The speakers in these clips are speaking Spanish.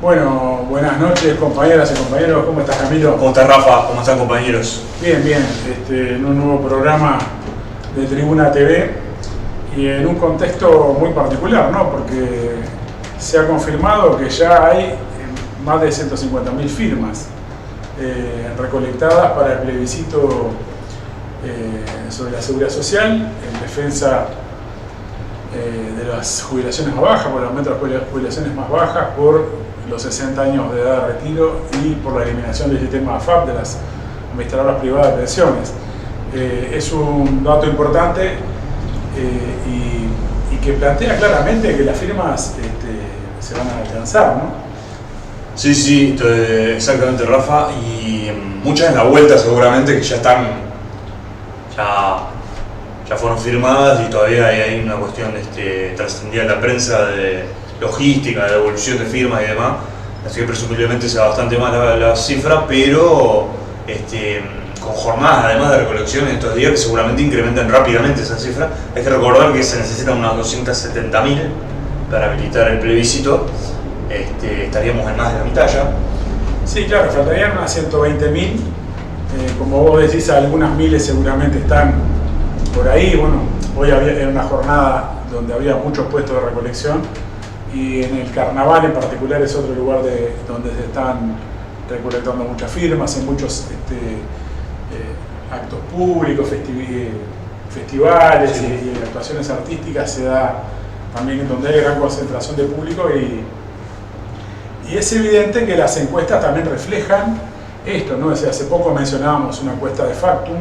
Bueno, buenas noches compañeras y compañeros, ¿cómo estás, Camilo? ¿Cómo estás, Rafa? ¿Cómo están, compañeros? Bien, bien, en un nuevo programa de Tribuna TV y en un contexto muy particular, ¿no? Porque se ha confirmado que ya hay más de 150.000 firmas recolectadas para el plebiscito sobre la seguridad social, en defensa de las jubilaciones más bajas, por el aumento de las jubilaciones más bajas, por los 60 años de edad de retiro y por la eliminación del sistema AFAP de las administradoras privadas de pensiones. Es un dato importante y que plantea claramente que las firmas se van a alcanzar, ¿no? Sí, exactamente, Rafa. Y muchas en la vuelta seguramente que ya están, ya fueron firmadas y todavía hay una cuestión trascendida en la prensa de logística, de devolución de firmas y demás. Así que presumiblemente sea bastante más la cifra, pero con jornadas además de recolección en estos días que seguramente incrementan rápidamente esa cifra. Hay que recordar que se necesitan unas 270.000 para habilitar el plebiscito. Estaríamos en más de la mitad ya. Sí, claro, faltarían unas 120.000. Como vos decís, algunas miles seguramente están por ahí. Bueno, hoy era una jornada donde había muchos puestos de recolección y en el Carnaval en particular es otro lugar donde se están recolectando muchas firmas, en muchos actos públicos, festivales, sí, y actuaciones artísticas se da también donde hay gran concentración de público y es evidente que las encuestas también reflejan esto, ¿no? Hace poco mencionábamos una encuesta de Factum,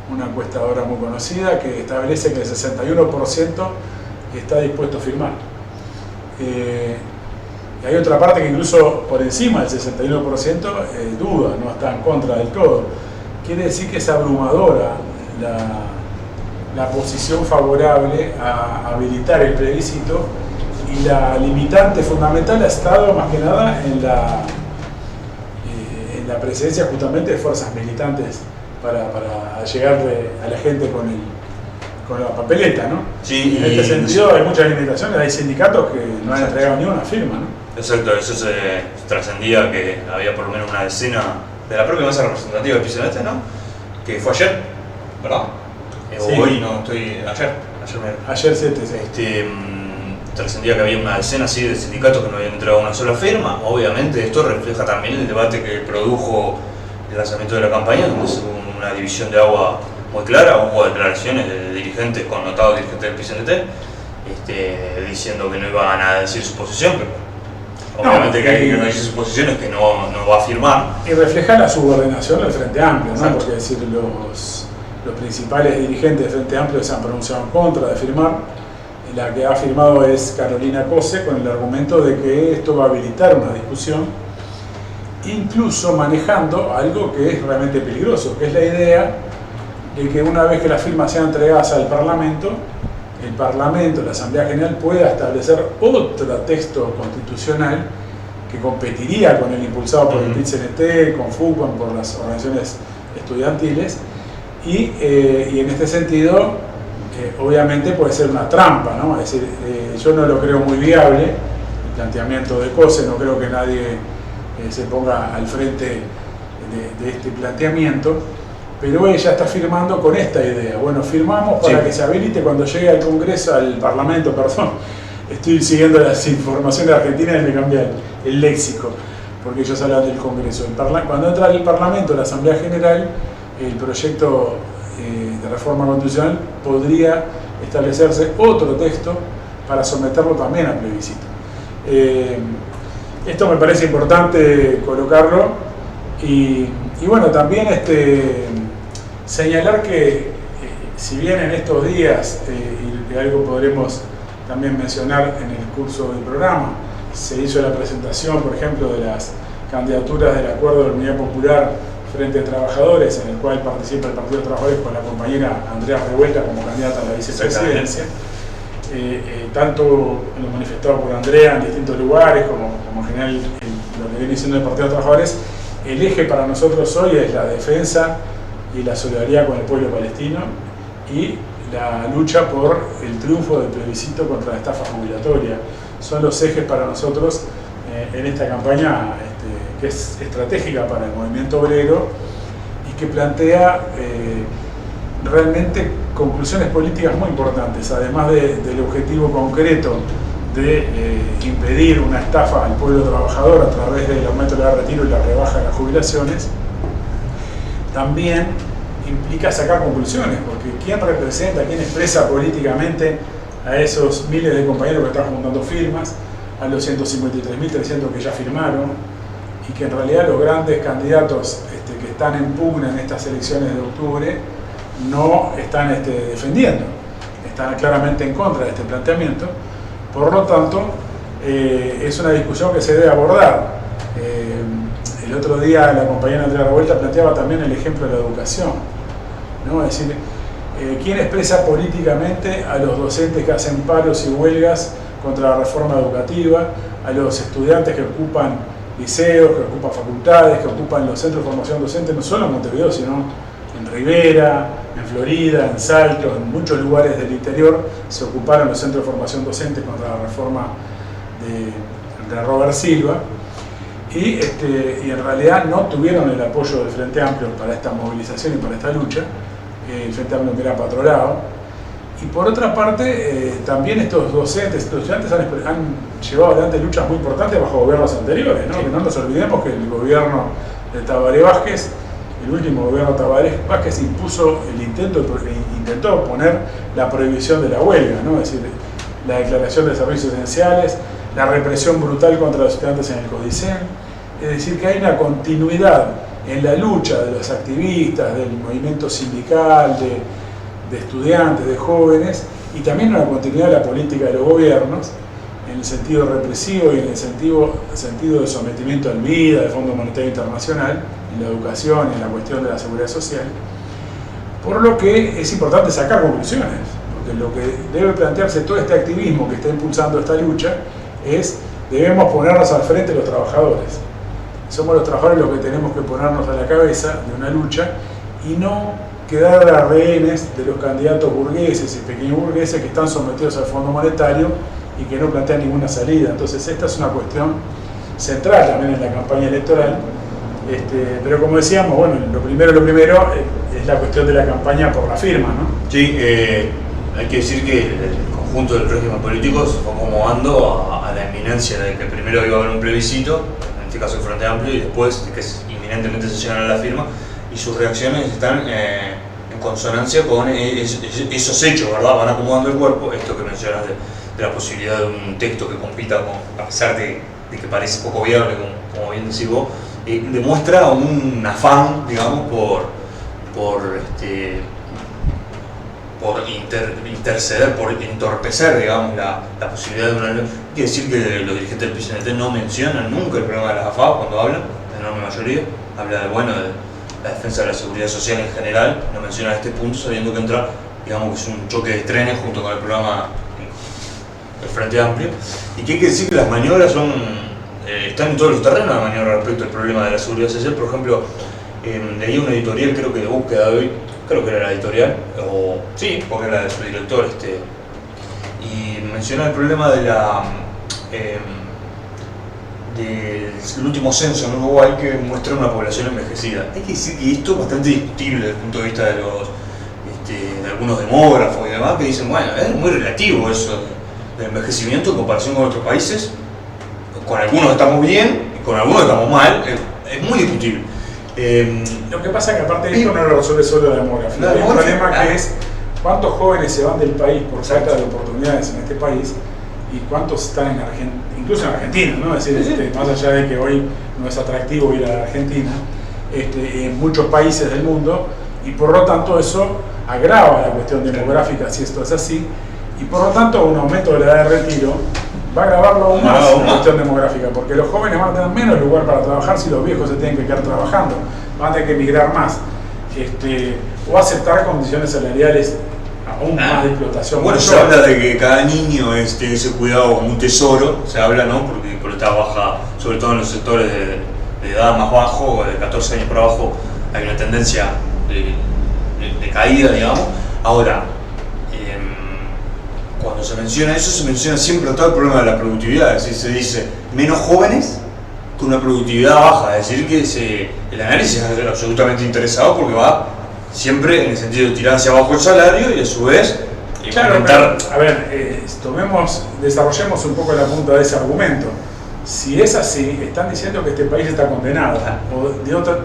una encuestadora muy conocida, que establece que el 61% está dispuesto a firmar. Y hay otra parte que incluso por encima del 61% duda, no está en contra del todo. Quiere decir que es abrumadora la posición favorable a habilitar el plebiscito y la limitante fundamental ha estado más que nada en la presencia justamente de fuerzas militantes para llegarle a la gente con la papeleta, ¿no? Sí, en este sentido hay muchas limitaciones, hay sindicatos que no han entregado ni una firma, ¿no? Exacto, eso se trascendía que había por lo menos una decena de la propia mesa representativa del PCNT, ¿no? Que fue ayer, ¿verdad? Sí. Hoy no, Ayer 7, sí. Trascendía que había una decena así de sindicatos que no habían entregado una sola firma. Obviamente esto refleja también el debate que produjo el lanzamiento de la campaña, donde hubo una división de agua muy clara. Hubo declaraciones de dirigentes, connotados dirigentes del PCNT, diciendo que no iban a decir su posición, pero obviamente que alguien que no dice su posición es que no va a firmar. Y refleja la subordinación del Frente Amplio, ¿no? Exacto. Porque es decir, los principales dirigentes del Frente Amplio se han pronunciado en contra de firmar. La que ha firmado es Carolina Cose con el argumento de que esto va a habilitar una discusión, incluso manejando algo que es realmente peligroso, que es la idea de que una vez que las firmas sean entregadas al Parlamento, el Parlamento, la Asamblea General, pueda establecer otro texto constitucional que competiría con el impulsado por el PIT-CNT, con FUCON, por las organizaciones estudiantiles, y en este sentido obviamente puede ser una trampa, ¿no? Es decir, yo no lo creo muy viable, el planteamiento de COSE, no creo que nadie se ponga al frente de este planteamiento, pero ella está firmando con esta idea. Bueno, firmamos para que se habilite cuando llegue al Congreso, al Parlamento, perdón, estoy siguiendo las informaciones argentinas y me cambia el léxico, porque ellos hablan del Congreso. Cuando entra el Parlamento, la Asamblea General, el proyecto de reforma constitucional podría establecerse otro texto para someterlo también al plebiscito. Esto me parece importante colocarlo y bueno, también señalar que si bien en estos días, y algo podremos también mencionar en el curso del programa, se hizo la presentación, por ejemplo, de las candidaturas del Acuerdo de la Unidad Popular Frente a Trabajadores, en el cual participa el Partido de Trabajadores con la compañera Andrea Revuelta como candidata a la vicepresidencia. Tanto lo manifestado por Andrea en distintos lugares, como en general lo que viene diciendo el Partido de Trabajadores, el eje para nosotros hoy es la defensa y la solidaridad con el pueblo palestino y la lucha por el triunfo del plebiscito contra la estafa jubilatoria. Son los ejes para nosotros en esta campaña que es estratégica para el movimiento obrero y que plantea realmente conclusiones políticas muy importantes, además del objetivo concreto de impedir una estafa al pueblo trabajador a través del aumento de la retiro y la rebaja de las jubilaciones. También implica sacar conclusiones, porque ¿quién representa, quién expresa políticamente a esos miles de compañeros que están juntando firmas, a los 153.300 que ya firmaron, y que en realidad los grandes candidatos que están en pugna en estas elecciones de octubre no están defendiendo, están claramente en contra de este planteamiento? Por lo tanto, es una discusión que se debe abordar. El otro día la compañera Andrea Revuelta planteaba también el ejemplo de la educación, ¿no? Es decir, ¿quién expresa políticamente a los docentes que hacen paros y huelgas contra la reforma educativa, a los estudiantes que ocupan liceos, que ocupan facultades, que ocupan los centros de formación docente, no solo en Montevideo, sino en Rivera, en Florida, en Salto, en muchos lugares del interior se ocuparon los centros de formación docente contra la reforma de Robert Silva, y en realidad no tuvieron el apoyo del Frente Amplio para esta movilización y para esta lucha, el Frente Amplio que era patrolado. Y por otra parte, también estos docentes, estos estudiantes han llevado adelante luchas muy importantes bajo gobiernos anteriores, ¿no? Que no nos olvidemos que el gobierno de Tabaré Vázquez, el último gobierno de Tabaré Vázquez, intentó poner la prohibición de la huelga, ¿no? Es decir, la declaración de servicios esenciales, la represión brutal contra los estudiantes en el CODICEN. Es decir, que hay una continuidad en la lucha de los activistas, del movimiento sindical, de estudiantes, de jóvenes, y también una continuidad de la política de los gobiernos, en el sentido represivo y en el sentido de sometimiento al MIDA, del Fondo Monetario Internacional, en la educación, en la cuestión de la seguridad social. Por lo que es importante sacar conclusiones, porque lo que debe plantearse todo este activismo que está impulsando esta lucha es: debemos ponernos al frente los trabajadores. Somos los trabajadores los que tenemos que ponernos a la cabeza de una lucha y no quedar a rehenes de los candidatos burgueses y pequeños burgueses que están sometidos al Fondo Monetario y que no plantean ninguna salida. Entonces esta es una cuestión central también en la campaña electoral. Pero como decíamos, bueno, lo primero es la cuestión de la campaña por la firma, ¿no? Sí, hay que decir que el conjunto del régimen político se fue acomodando a la inminencia de que primero iba a haber un plebiscito, en este caso el Frente Amplio, y después de que inminentemente se llegara a la firma, y sus reacciones están en consonancia con esos hechos, ¿verdad? Van acomodando el cuerpo. Esto que mencionas de la posibilidad de un texto que compita, a pesar de que parece poco viable, como bien decís vos, demuestra un afán, digamos, por interceder, por entorpecer, digamos, la posibilidad de una ley. Hay que decir que los dirigentes del PCNT no mencionan nunca el problema de las AFAO cuando hablan, la enorme mayoría. Habla de la defensa de la seguridad social en general, no menciona este punto, sabiendo que entra, digamos, que es un choque de trenes junto con el programa del Frente Amplio. Y que hay que decir que las maniobras están en todos los terrenos de maniobra respecto al problema de la seguridad social. Por ejemplo, leí una editorial, creo que de Búsqueda de Hoy, creo que era la editorial, o sí, porque era de su director, y menciona el problema de del último censo en Uruguay, que muestra una población envejecida. Hay que decir que esto es bastante discutible desde el punto de vista de algunos demógrafos y demás, que dicen, bueno, es muy relativo eso del envejecimiento en comparación con otros países. Con algunos estamos bien y con algunos estamos mal, es muy discutible. Lo que pasa es que aparte de esto no lo resuelve solo la demografía. Hay un problema que es cuántos jóvenes se van del país por falta de oportunidades en este país y cuántos están en Argentina, incluso en Argentina, ¿no? Es decir, más allá de que hoy no es atractivo ir a la Argentina, en muchos países del mundo, y por lo tanto eso agrava la cuestión demográfica si esto es así, y por lo tanto un aumento de la edad de retiro va a agravarlo aún más la cuestión demográfica, porque los jóvenes van a tener menos lugar para trabajar si los viejos se tienen que quedar trabajando, van a tener que emigrar más, o aceptar condiciones salariales aún más de explotación. Bueno, se habla de que cada niño tiene ese cuidado como un tesoro, se habla, ¿no? Porque por esta baja, sobre todo en los sectores de edad más bajo, de 14 años para abajo, hay una tendencia de caída, digamos. Ahora, cuando se menciona eso, se menciona siempre todo el problema de la productividad, es decir, se dice menos jóvenes con una productividad baja, es decir, que el análisis es absolutamente interesado porque va siempre en el sentido de tirar hacia abajo el salario y a su vez claro, aumentar. pero, a ver, desarrollemos un poco la punta de ese argumento. Si es así, están diciendo que este país está condenado. O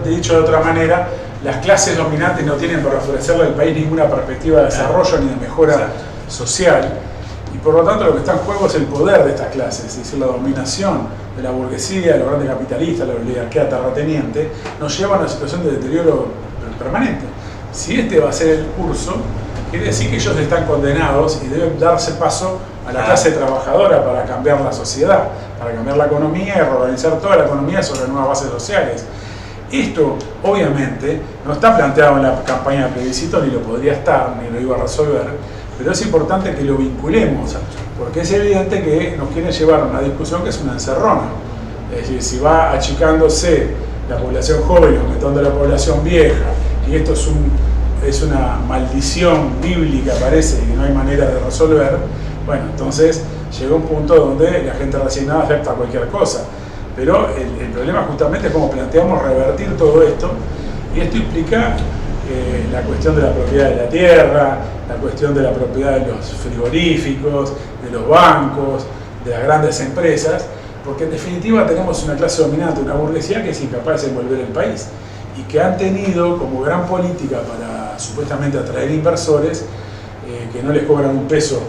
dicho de otra manera, las clases dominantes no tienen para ofrecerle al país ninguna perspectiva de desarrollo ni de mejora social. Y por lo tanto lo que está en juego es el poder de estas clases, es decir, la dominación de la burguesía, de los grandes capitalistas, la oligarquía terrateniente, nos lleva a una situación de deterioro permanente. Si este va a ser el curso, quiere decir que ellos están condenados y deben darse paso a la clase trabajadora para cambiar la sociedad, para cambiar la economía y reorganizar toda la economía sobre nuevas bases sociales. Esto, obviamente, no está planteado en la campaña de plebiscito, ni lo podría estar, ni lo iba a resolver, pero es importante que lo vinculemos, porque es evidente que nos quieren llevar a una discusión que es una encerrona. Es decir, si va achicándose la población joven y aumentando la población vieja, y esto es una maldición bíblica, parece, y no hay manera de resolver, bueno, entonces llega un punto donde la gente resignada acepta cualquier cosa. Pero el problema justamente es cómo planteamos revertir todo esto, y esto implica la cuestión de la propiedad de la tierra, la cuestión de la propiedad de los frigoríficos, de los bancos, de las grandes empresas, porque en definitiva tenemos una clase dominante, una burguesía que es incapaz de envolver el país y que han tenido como gran política para supuestamente atraer inversores que no les cobran un peso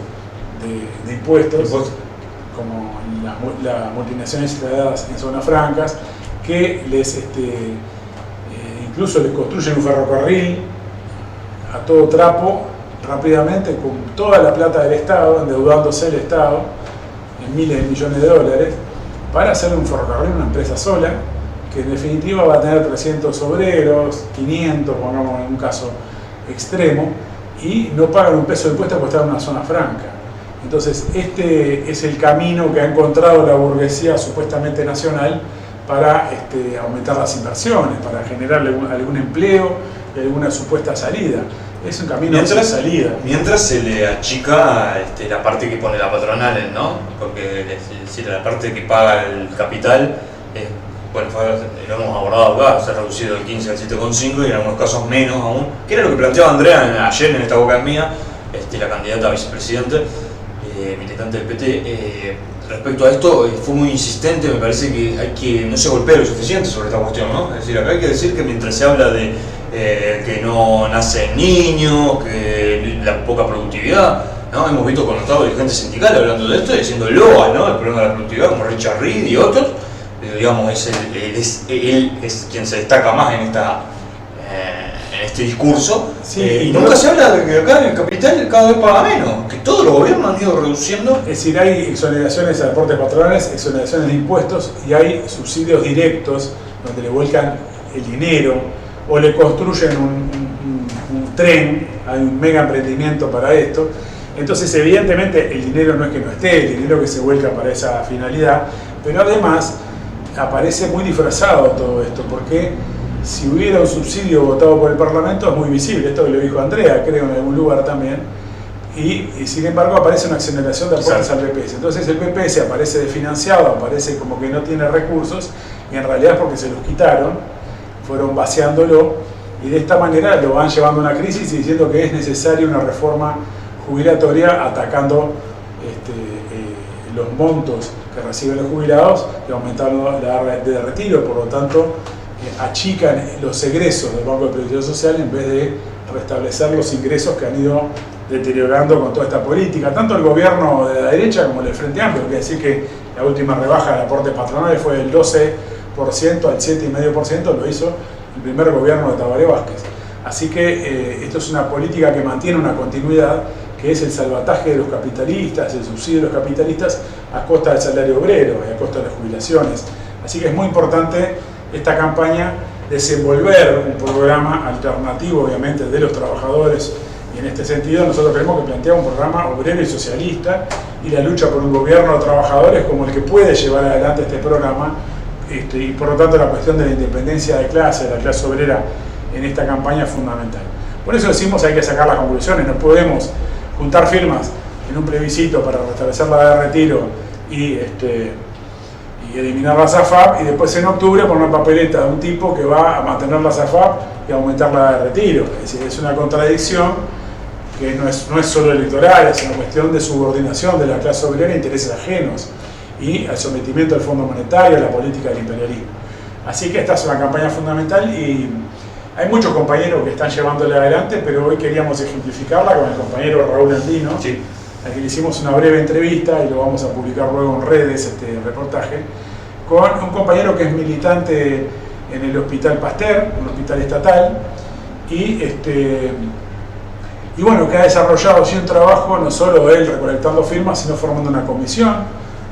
de impuestos, como las multinacionales instaladas en zonas francas, que incluso les construyen un ferrocarril a todo trapo, rápidamente, con toda la plata del Estado, endeudándose el Estado en miles de millones de dólares, para hacer un ferrocarril una empresa sola, que en definitiva va a tener 300 obreros, 500, pongamos en un caso extremo, y no pagan un peso de impuestos por estar en una zona franca. Entonces, este es el camino que ha encontrado la burguesía supuestamente nacional para aumentar las inversiones, para generar algún empleo y alguna supuesta salida. Es un camino de salida. Mientras se le achica la parte que pone la patronal, ¿no? Porque si la parte que paga el capital, bueno, lo hemos abordado acá, se ha reducido del 15 al 7,5 y en algunos casos menos aún, que era lo que planteaba Andrea ayer en esta boca mía, la candidata a vicepresidente, militante del PT. Respecto a esto, fue muy insistente, me parece que no se golpea lo suficiente sobre esta cuestión, ¿no? Es decir, acá hay que decir que mientras se habla de que no nacen niños, que la poca productividad, ¿no? Hemos visto connotados dirigentes sindicales hablando de esto y diciendo loa, ¿no? El problema de la productividad, como Richard Reed y otros, digamos, él es quien se destaca más en este discurso. Sí, y nunca se habla de que acá el capital cada vez paga menos, que todos los gobiernos han ido reduciendo. Es decir, hay exoneraciones a aportes patronales, exoneraciones de impuestos y hay subsidios directos donde le vuelcan el dinero o le construyen un tren, hay un mega emprendimiento para esto. Entonces, evidentemente, el dinero no es que no esté, el dinero que se vuelca para esa finalidad, pero además aparece muy disfrazado todo esto, porque si hubiera un subsidio votado por el Parlamento es muy visible, esto lo dijo Andrea, creo, en algún lugar también, y sin embargo aparece una exoneración de aportes al PPS. Entonces el PPS aparece desfinanciado, aparece como que no tiene recursos, y en realidad es porque se los quitaron, fueron vaciándolo, y de esta manera lo van llevando a una crisis y diciendo que es necesaria una reforma jubilatoria atacando los montos que reciben los jubilados y aumentando la edad de retiro, por lo tanto achican los egresos del Banco de Previsión Social en vez de restablecer los ingresos que han ido deteriorando con toda esta política, tanto el gobierno de la derecha como el del Frente Amplio. Quiere decir que la última rebaja del aporte patronal fue del 12% al 7,5%, lo hizo el primer gobierno de Tabaré Vázquez. Así que esto es una política que mantiene una continuidad, que es el salvataje de los capitalistas, el subsidio de los capitalistas a costa del salario obrero y a costa de las jubilaciones. Así que es muy importante esta campaña desenvolver un programa alternativo, obviamente, de los trabajadores, y en este sentido nosotros creemos que plantea un programa obrero y socialista, y la lucha por un gobierno de trabajadores como el que puede llevar adelante este programa, y por lo tanto la cuestión de la independencia de la clase obrera en esta campaña es fundamental. Por eso decimos que hay que sacar las conclusiones, no podemos juntar firmas en un plebiscito para restablecer la edad de retiro y eliminar la SAFAP, y después en octubre poner una papeleta de un tipo que va a mantener la SAFAP y aumentar la edad de retiro. Es decir, es una contradicción que no es solo electoral, es una cuestión de subordinación de la clase obrera a intereses ajenos y al sometimiento del Fondo Monetario, a la política del imperialismo. Así que esta es una campaña fundamental y hay muchos compañeros que están llevándola adelante, pero hoy queríamos ejemplificarla con el compañero Raúl Andino, Sí. al que le hicimos una breve entrevista y lo vamos a publicar luego en redes, este reportaje, con un compañero que es militante en el Hospital Pasteur, un hospital estatal, y bueno, que ha desarrollado así un trabajo, no solo él recolectando firmas, sino formando una comisión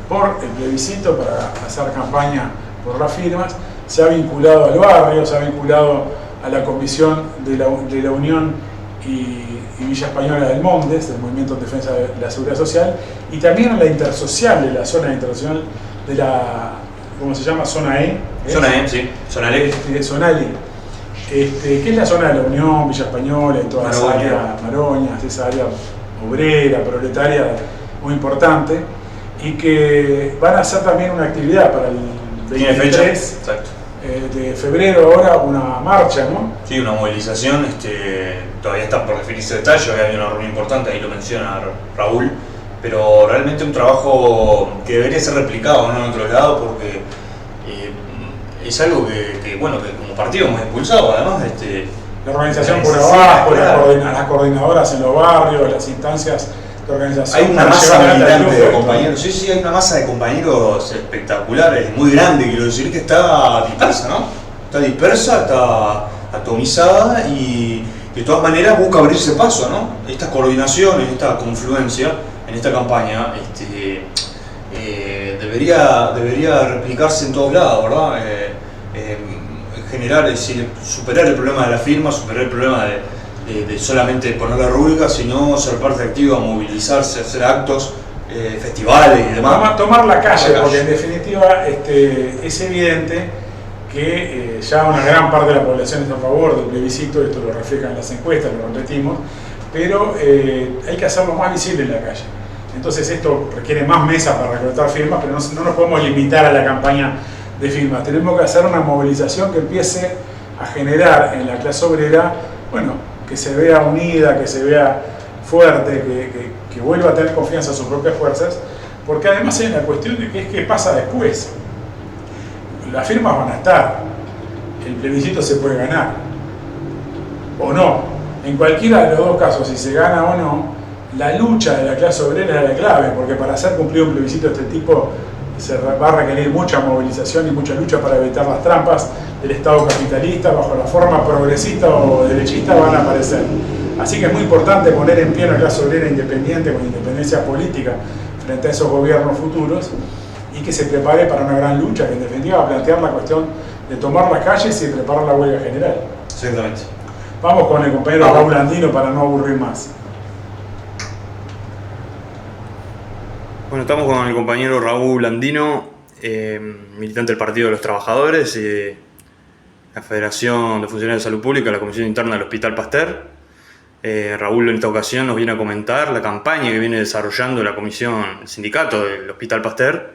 por el plebiscito para hacer campaña por las firmas. Se ha vinculado al barrio, se ha vinculado a la comisión de la Unión y Villa Española del Mondes, del Movimiento en Defensa de la Seguridad Social, y también a la intersocial, de la zona intersocial de la, ¿cómo se llama? Zona E. Zona E, sí. Zona E. Zona E. Que es la zona de la Unión, Villa Española y toda esa área, Maroña, esa área obrera, proletaria muy importante, y que van a hacer también una actividad para el 23 de febrero, ahora una marcha, ¿no? Sí, una movilización, todavía está por definirse detalles, hay una reunión importante, ahí lo menciona Raúl, pero realmente un trabajo que debería ser replicado, ¿no?, en otros lados, porque es algo que como partido hemos impulsado, además. La organización por abajo, las coordinadoras en los barrios, las instancias de organización. Hay una masa militante de compañeros, sí, hay una masa de compañeros espectaculares, muy grande, quiero decir, que está dispersa, ¿no? Está dispersa, está atomizada y de todas maneras busca abrirse paso, ¿no? Estas coordinaciones, esta confluencia en esta campaña debería replicarse en todos lados, ¿verdad? Generar, es decir, superar el problema de la firma, superar el problema de solamente poner la rúbrica, sino ser parte activa, movilizarse, hacer actos, festivales y demás. Tomar la calle, porque en definitiva es evidente que ya una gran parte de la población está a favor del plebiscito, esto lo reflejan las encuestas, lo repetimos, pero hay que hacerlo más visible en la calle. Entonces esto requiere más mesas para recolectar firmas, pero no nos podemos limitar a la campaña de firmas. Tenemos que hacer una movilización que empiece a generar en la clase obrera, bueno, que se vea unida, que se vea fuerte, que vuelva a tener confianza en sus propias fuerzas, porque además hay una cuestión de qué pasa después. Las firmas van a estar, el plebiscito se puede ganar, o no. En cualquiera de los dos casos, si se gana o no, la lucha de la clase obrera es la clave, porque para hacer cumplir un plebiscito de este tipo se va a requerir mucha movilización y mucha lucha para evitar las trampas del Estado capitalista, bajo la forma progresista o derechista van a aparecer. Así que es muy importante poner en pie a la clase obrera independiente, con independencia política, frente a esos gobiernos futuros, y que se prepare para una gran lucha, que en definitiva va a plantear la cuestión de tomar las calles y de preparar la huelga general. Exactamente. Vamos con el compañero Raúl Andino para no aburrir más. Bueno, estamos con el compañero Raúl Andino, militante del Partido de los Trabajadores, la Federación de Funcionarios de Salud Pública, la Comisión Interna del Hospital Pasteur. Raúl en esta ocasión nos viene a comentar la campaña que viene desarrollando la comisión, el sindicato del Hospital Pasteur,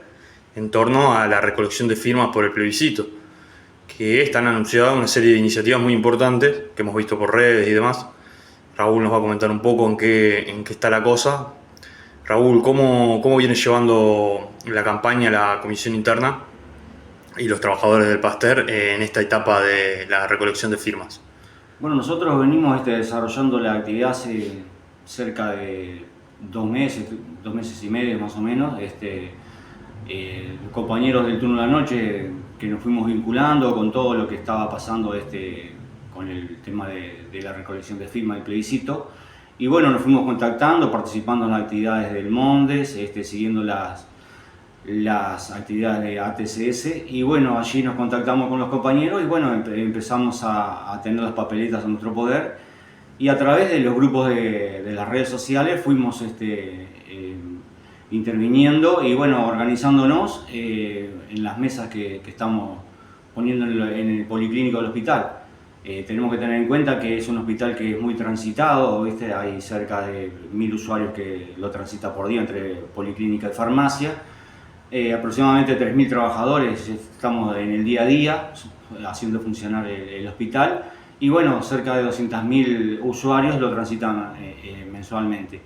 en torno a la recolección de firmas por el plebiscito, que están anunciadas una serie de iniciativas muy importantes que hemos visto por redes y demás. Raúl nos va a comentar un poco en qué está la cosa. Raúl, ¿cómo viene llevando la campaña la comisión interna y los trabajadores del Pasteur en esta etapa de la recolección de firmas? Bueno, nosotros venimos desarrollando la actividad hace cerca de 2 meses y medio más o menos. Compañeros del turno de la noche que nos fuimos vinculando con todo lo que estaba pasando con el tema de la recolección de firmas del plebiscito. Y bueno, nos fuimos contactando, participando en las actividades del Mondes, siguiendo las actividades de ATCS, y bueno, allí nos contactamos con los compañeros y bueno, empezamos a tener las papeletas a nuestro poder, y a través de los grupos de las redes sociales fuimos interviniendo y bueno, organizándonos en las mesas que estamos poniendo en el policlínico del hospital. Tenemos que tener en cuenta que es un hospital que es muy transitado, ¿viste? Hay cerca de 1000 usuarios que lo transitan por día entre policlínica y farmacia. Aproximadamente 3000 trabajadores estamos en el día a día haciendo funcionar el hospital y bueno, cerca de 200.000 usuarios lo transitan mensualmente.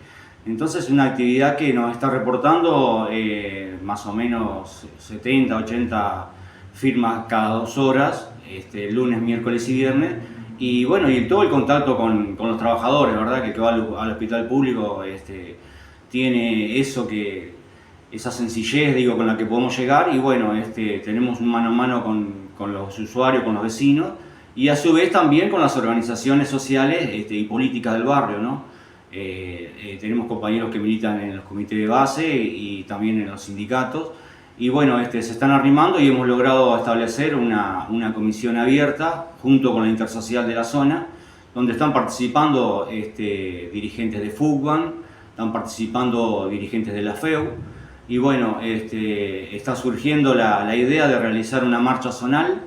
Entonces es una actividad que nos está reportando más o menos 70, 80 firmas cada 2 horas, lunes, miércoles y viernes. Y bueno, y todo el contacto con los trabajadores, ¿verdad? Que el que va al hospital público tiene eso esa sencillez, digo, con la que podemos llegar. Y bueno, tenemos un mano a mano con los usuarios, con los vecinos. Y a su vez también con las organizaciones sociales y políticas del barrio, ¿no? Tenemos compañeros que militan en los comités de base y también en los sindicatos. Y bueno, se están arrimando y hemos logrado establecer una comisión abierta junto con la intersocial de la zona, donde están participando dirigentes de FUCBAN, están participando dirigentes de la FEU. Y bueno, está surgiendo la idea de realizar una marcha zonal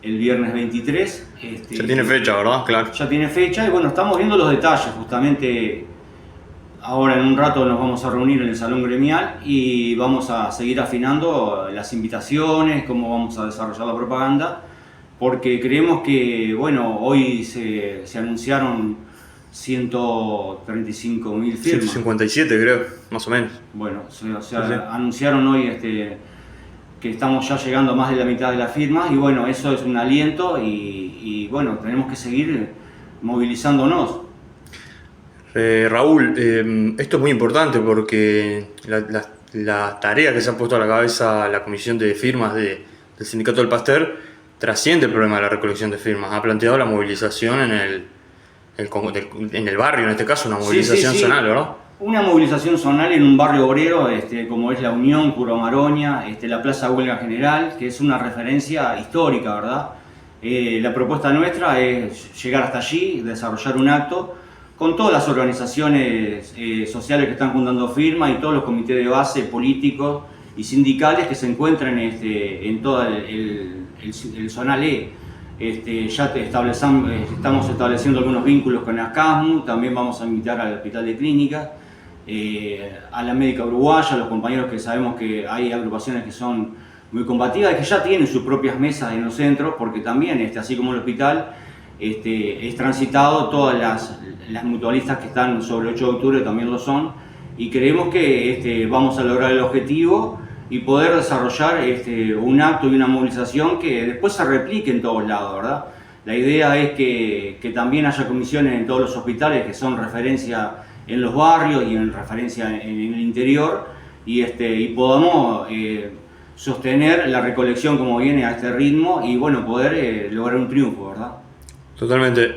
el viernes 23. Ya tiene fecha, ¿verdad? Claro. Ya tiene fecha y bueno, estamos viendo los detalles. Justamente ahora en un rato nos vamos a reunir en el salón gremial y vamos a seguir afinando las invitaciones, cómo vamos a desarrollar la propaganda, porque creemos que, bueno, hoy se anunciaron 135.000 firmas. 157 creo, más o menos. Bueno, anunciaron hoy que estamos ya llegando a más de la mitad de las firmas y bueno, eso es un aliento y bueno, tenemos que seguir movilizándonos. Raúl, esto es muy importante porque la tarea que se ha puesto a la cabeza la comisión de firmas del Sindicato del Pasteur trasciende el problema de la recolección de firmas. Ha planteado la movilización en el barrio, en este caso, una movilización zonal, ¿verdad? Una movilización zonal en un barrio obrero, como es La Unión, Curva Maroña, la Plaza Huelga General, que es una referencia histórica, ¿verdad? La propuesta nuestra es llegar hasta allí, desarrollar un acto con todas las organizaciones sociales que están juntando firmas y todos los comités de base políticos y sindicales que se encuentran en todo el zonal E. Ya estamos estableciendo algunos vínculos con ASCASMU, también vamos a invitar al Hospital de Clínicas, a la Médica Uruguaya, a los compañeros que sabemos que hay agrupaciones que son muy combativas y que ya tienen sus propias mesas en los centros, porque también, así como el hospital, es transitado, todas las mutualistas que están sobre 8 de octubre también lo son, y creemos que vamos a lograr el objetivo y poder desarrollar un acto y una movilización que después se replique en todos lados, ¿verdad? La idea es que también haya comisiones en todos los hospitales que son referencia en los barrios y en referencia en el interior y podamos sostener la recolección como viene a este ritmo y bueno, poder lograr un triunfo, ¿verdad? Totalmente.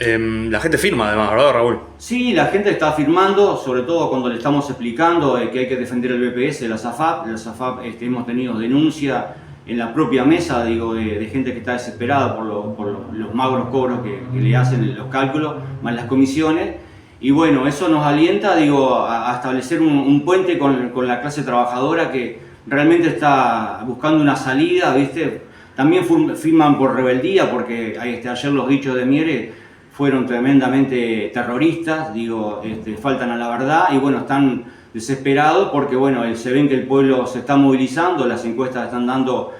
La gente firma además, ¿verdad, Raúl? Sí, la gente está firmando, sobre todo cuando le estamos explicando que hay que defender el BPS, la SAFAP. La SAFAP hemos tenido denuncia en la propia mesa, digo, de gente que está desesperada por los magros cobros que le hacen los cálculos, más las comisiones. Y bueno, eso nos alienta, digo, a establecer un puente con la clase trabajadora que realmente está buscando una salida, ¿viste? También firman por rebeldía, porque ayer los dichos de Miere fueron tremendamente terroristas, digo, faltan a la verdad y bueno, están desesperados porque bueno, se ven que el pueblo se está movilizando, las encuestas están dando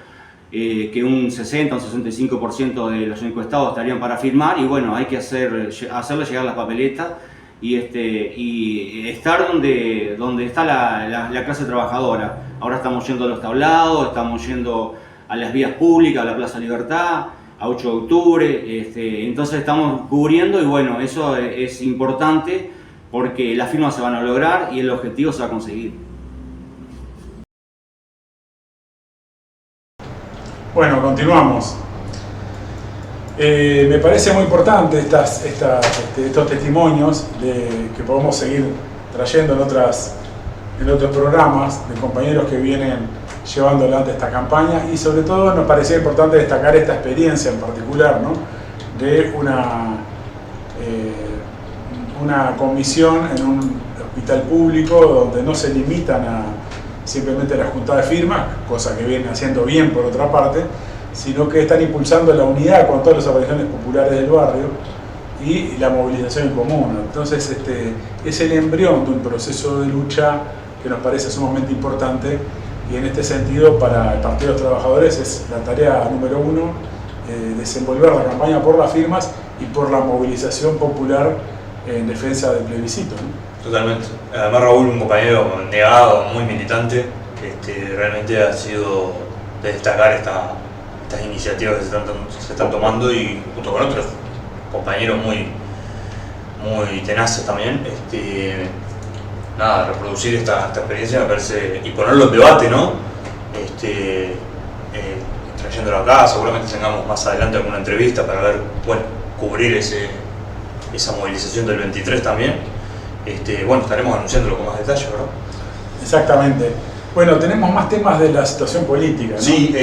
que un 60 o 65% de los encuestados estarían para firmar y bueno, hay que hacerle llegar las papeletas y estar donde está la clase trabajadora. Ahora estamos yendo a los tablados, estamos yendo a las vías públicas, a la Plaza Libertad, a 8 de octubre, entonces estamos cubriendo y bueno, eso es importante porque las firmas se van a lograr y el objetivo se va a conseguir. Bueno, continuamos. Me parece muy importante estos testimonios que podemos seguir trayendo en otros programas de compañeros que vienen llevando adelante esta campaña y sobre todo nos parecía importante destacar esta experiencia en particular, ¿no? De una comisión en un hospital público donde no se limitan a simplemente la junta de firmas, cosa que viene haciendo bien por otra parte, sino que están impulsando la unidad con todas las organizaciones populares del barrio y la movilización en común. Entonces es el embrión de un proceso de lucha que nos parece sumamente importante, y en este sentido para el Partido de los Trabajadores es la tarea número uno desenvolver la campaña por las firmas y por la movilización popular en defensa del plebiscito, ¿no? Totalmente. Además Raúl, un compañero negado, muy militante, realmente ha sido de destacar estas iniciativas que se están tomando, y junto con otros compañeros muy tenaces también, reproducir esta experiencia me parece, y ponerlo en debate, ¿no? Trayéndolo acá, seguramente tengamos más adelante alguna entrevista para ver, cubrir esa movilización del 23 también. Estaremos anunciándolo con más detalle, ¿verdad? Exactamente. Bueno, tenemos más temas de la situación política, ¿no? Sí,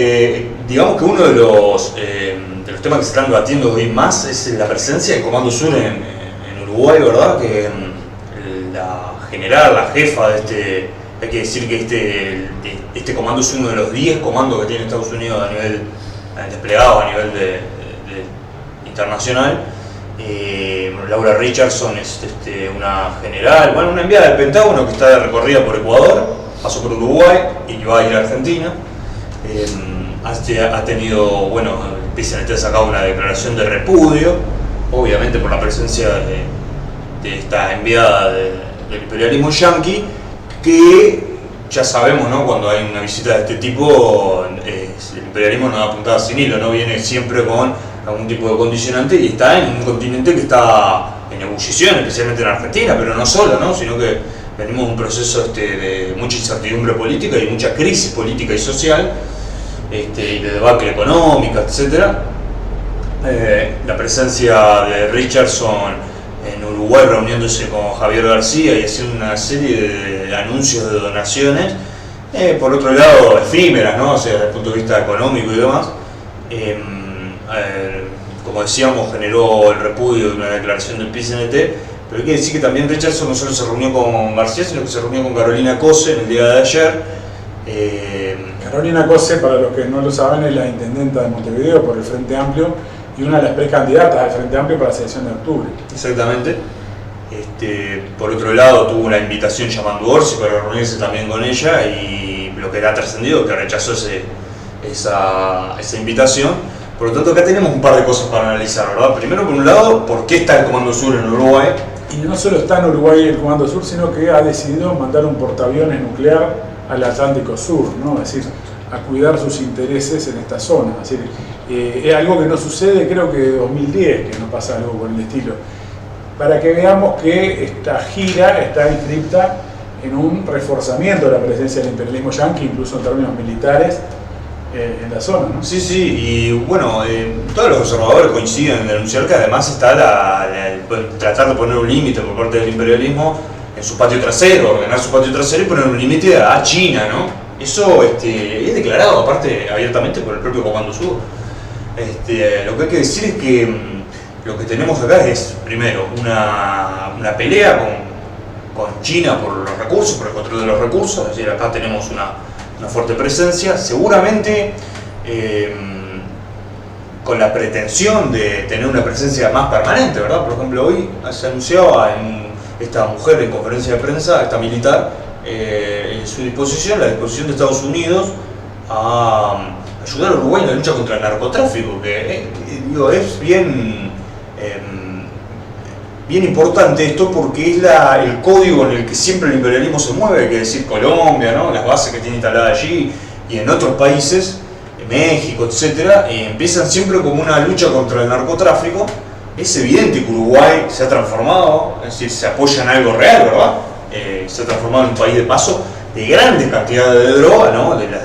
digamos que uno de los temas que se están debatiendo hoy más es la presencia del Comando Sur en Uruguay, ¿verdad? Que la general, la jefa de hay que decir que este comando es uno de los 10 comandos que tiene Estados Unidos a nivel desplegado, a nivel internacional. Laura Richardson es una general, una enviada del Pentágono que está de recorrida por Ecuador, pasó por Uruguay y va a ir a Argentina. Ha tenido, el PCNT ha sacado una declaración de repudio, obviamente por la presencia de esta enviada del imperialismo yanqui, que ya sabemos, ¿no? Cuando hay una visita de este tipo, el imperialismo no da puntada sin hilo, no viene siempre con algún tipo de condicionante, y está en un continente que está en ebullición, especialmente en Argentina, pero no solo, ¿no? Sino que venimos de un proceso de mucha incertidumbre política y mucha crisis política y social, y de debacle económica, etc. La presencia de Richardson en Uruguay reuniéndose con Javier García y haciendo una serie de anuncios de donaciones, por otro lado efímeras, ¿no? O sea, desde el punto de vista económico y demás, como decíamos, generó el repudio de una declaración del PCNT, pero hay que decir que también Richardson no solo se reunió con García, sino que se reunió con Carolina Cose en el día de ayer. Carolina Cose, para los que no lo saben, es la intendenta de Montevideo por el Frente Amplio y una de las precandidatas del Frente Amplio para la selección de octubre. Exactamente. Por otro lado, tuvo una invitación llamando Orsi para reunirse también con ella, y lo que ha trascendido es que rechazó esa invitación. Por lo tanto, acá tenemos un par de cosas para analizar, ¿verdad? Primero, por un lado, ¿por qué está el Comando Sur en Uruguay? Y no solo está en Uruguay el Comando Sur, sino que ha decidido mandar un portaaviones nuclear al Atlántico Sur, ¿no? Es decir, a cuidar sus intereses en esta zona. Es decir, es algo que no sucede, creo que 2010, que no pasa algo por el estilo. Para que veamos que esta gira está inscripta en un reforzamiento de la presencia del imperialismo yanqui, incluso en términos militares, en la zona, ¿no? Sí, y todos los observadores coinciden en denunciar que además está tratar de poner un límite por parte del imperialismo en su patio trasero, ordenar su patio trasero y poner un límite a China, ¿no? Eso es declarado aparte abiertamente por el propio Comando Sur. Lo que hay que decir es que lo que tenemos acá es, primero, una pelea con China por los recursos, por el control de los recursos, es decir, acá tenemos una fuerte presencia, seguramente con la pretensión de tener una presencia más permanente, ¿verdad? Por ejemplo, hoy se anunciaba esta mujer en conferencia de prensa, esta militar, su disposición, la disposición de Estados Unidos a ayudar a Uruguay en la lucha contra el narcotráfico, que es bien importante esto, porque es el código en el que siempre el imperialismo se mueve, hay que decir Colombia, ¿no? Las bases que tiene instaladas allí y en otros países, México, etc., empiezan siempre como una lucha contra el narcotráfico. Es evidente que Uruguay se ha transformado, es decir, se apoya en algo real, ¿verdad? Se ha transformado en un país de paso de grandes cantidades de droga, ¿no? De los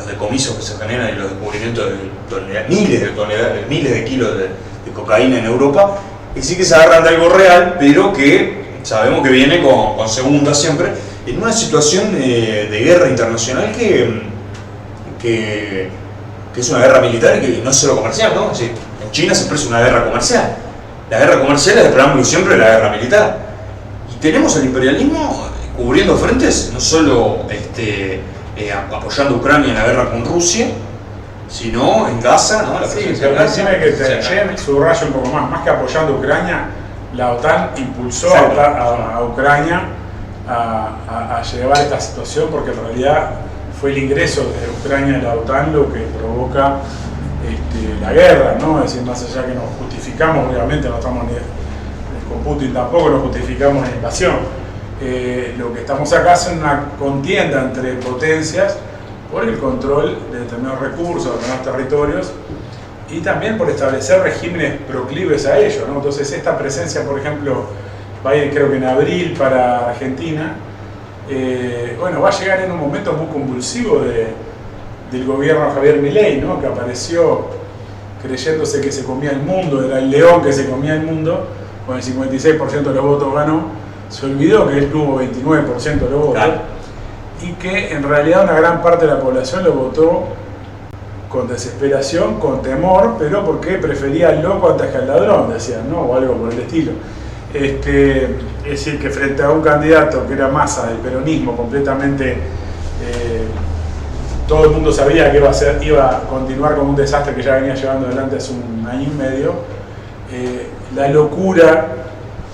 decomisos que se generan y los descubrimientos de miles de kilos de cocaína en Europa. Y sí que se agarran de algo real, pero que sabemos que viene con segunda siempre, en una situación de guerra internacional que es una guerra militar y que no es solo comercial, ¿no? Es decir, en China se expresa una guerra comercial. La guerra comercial es el preámbulo siempre de la guerra militar. Y tenemos al imperialismo cubriendo frentes, no solo apoyando a Ucrania en la guerra con Rusia, sino en Gaza, ¿no? La Sí, presencia pero en Gaza, tiene que o sea, te subrayo un poco más que apoyando a Ucrania, la OTAN impulsó Exacto. a Ucrania a llevar esta situación, porque en realidad fue el ingreso de Ucrania en la OTAN lo que provoca la guerra, ¿no? Es decir, más allá que nos justificamos, obviamente no estamos ni con Putin tampoco nos justificamos en invasión. Lo que estamos acá es una contienda entre potencias por el control de determinados recursos, de determinados territorios, y también por establecer regímenes proclives a ello, ¿no? Entonces esta presencia, por ejemplo, va a ir creo que en abril para Argentina, bueno, va a llegar en un momento muy convulsivo del gobierno de Javier Milei, ¿no? Que apareció creyéndose que se comía el mundo, era el león que se comía el mundo, con el 56% de los votos ganó, se olvidó que él tuvo 29% de los votos, claro, y que en realidad una gran parte de la población lo votó con desesperación, con temor, pero porque prefería al loco antes que al ladrón, decían, ¿no? O algo por el estilo. Es decir, que frente a un candidato que era Massa del peronismo, completamente, todo el mundo sabía que iba a continuar con un desastre que ya venía llevando adelante hace un año y medio, la locura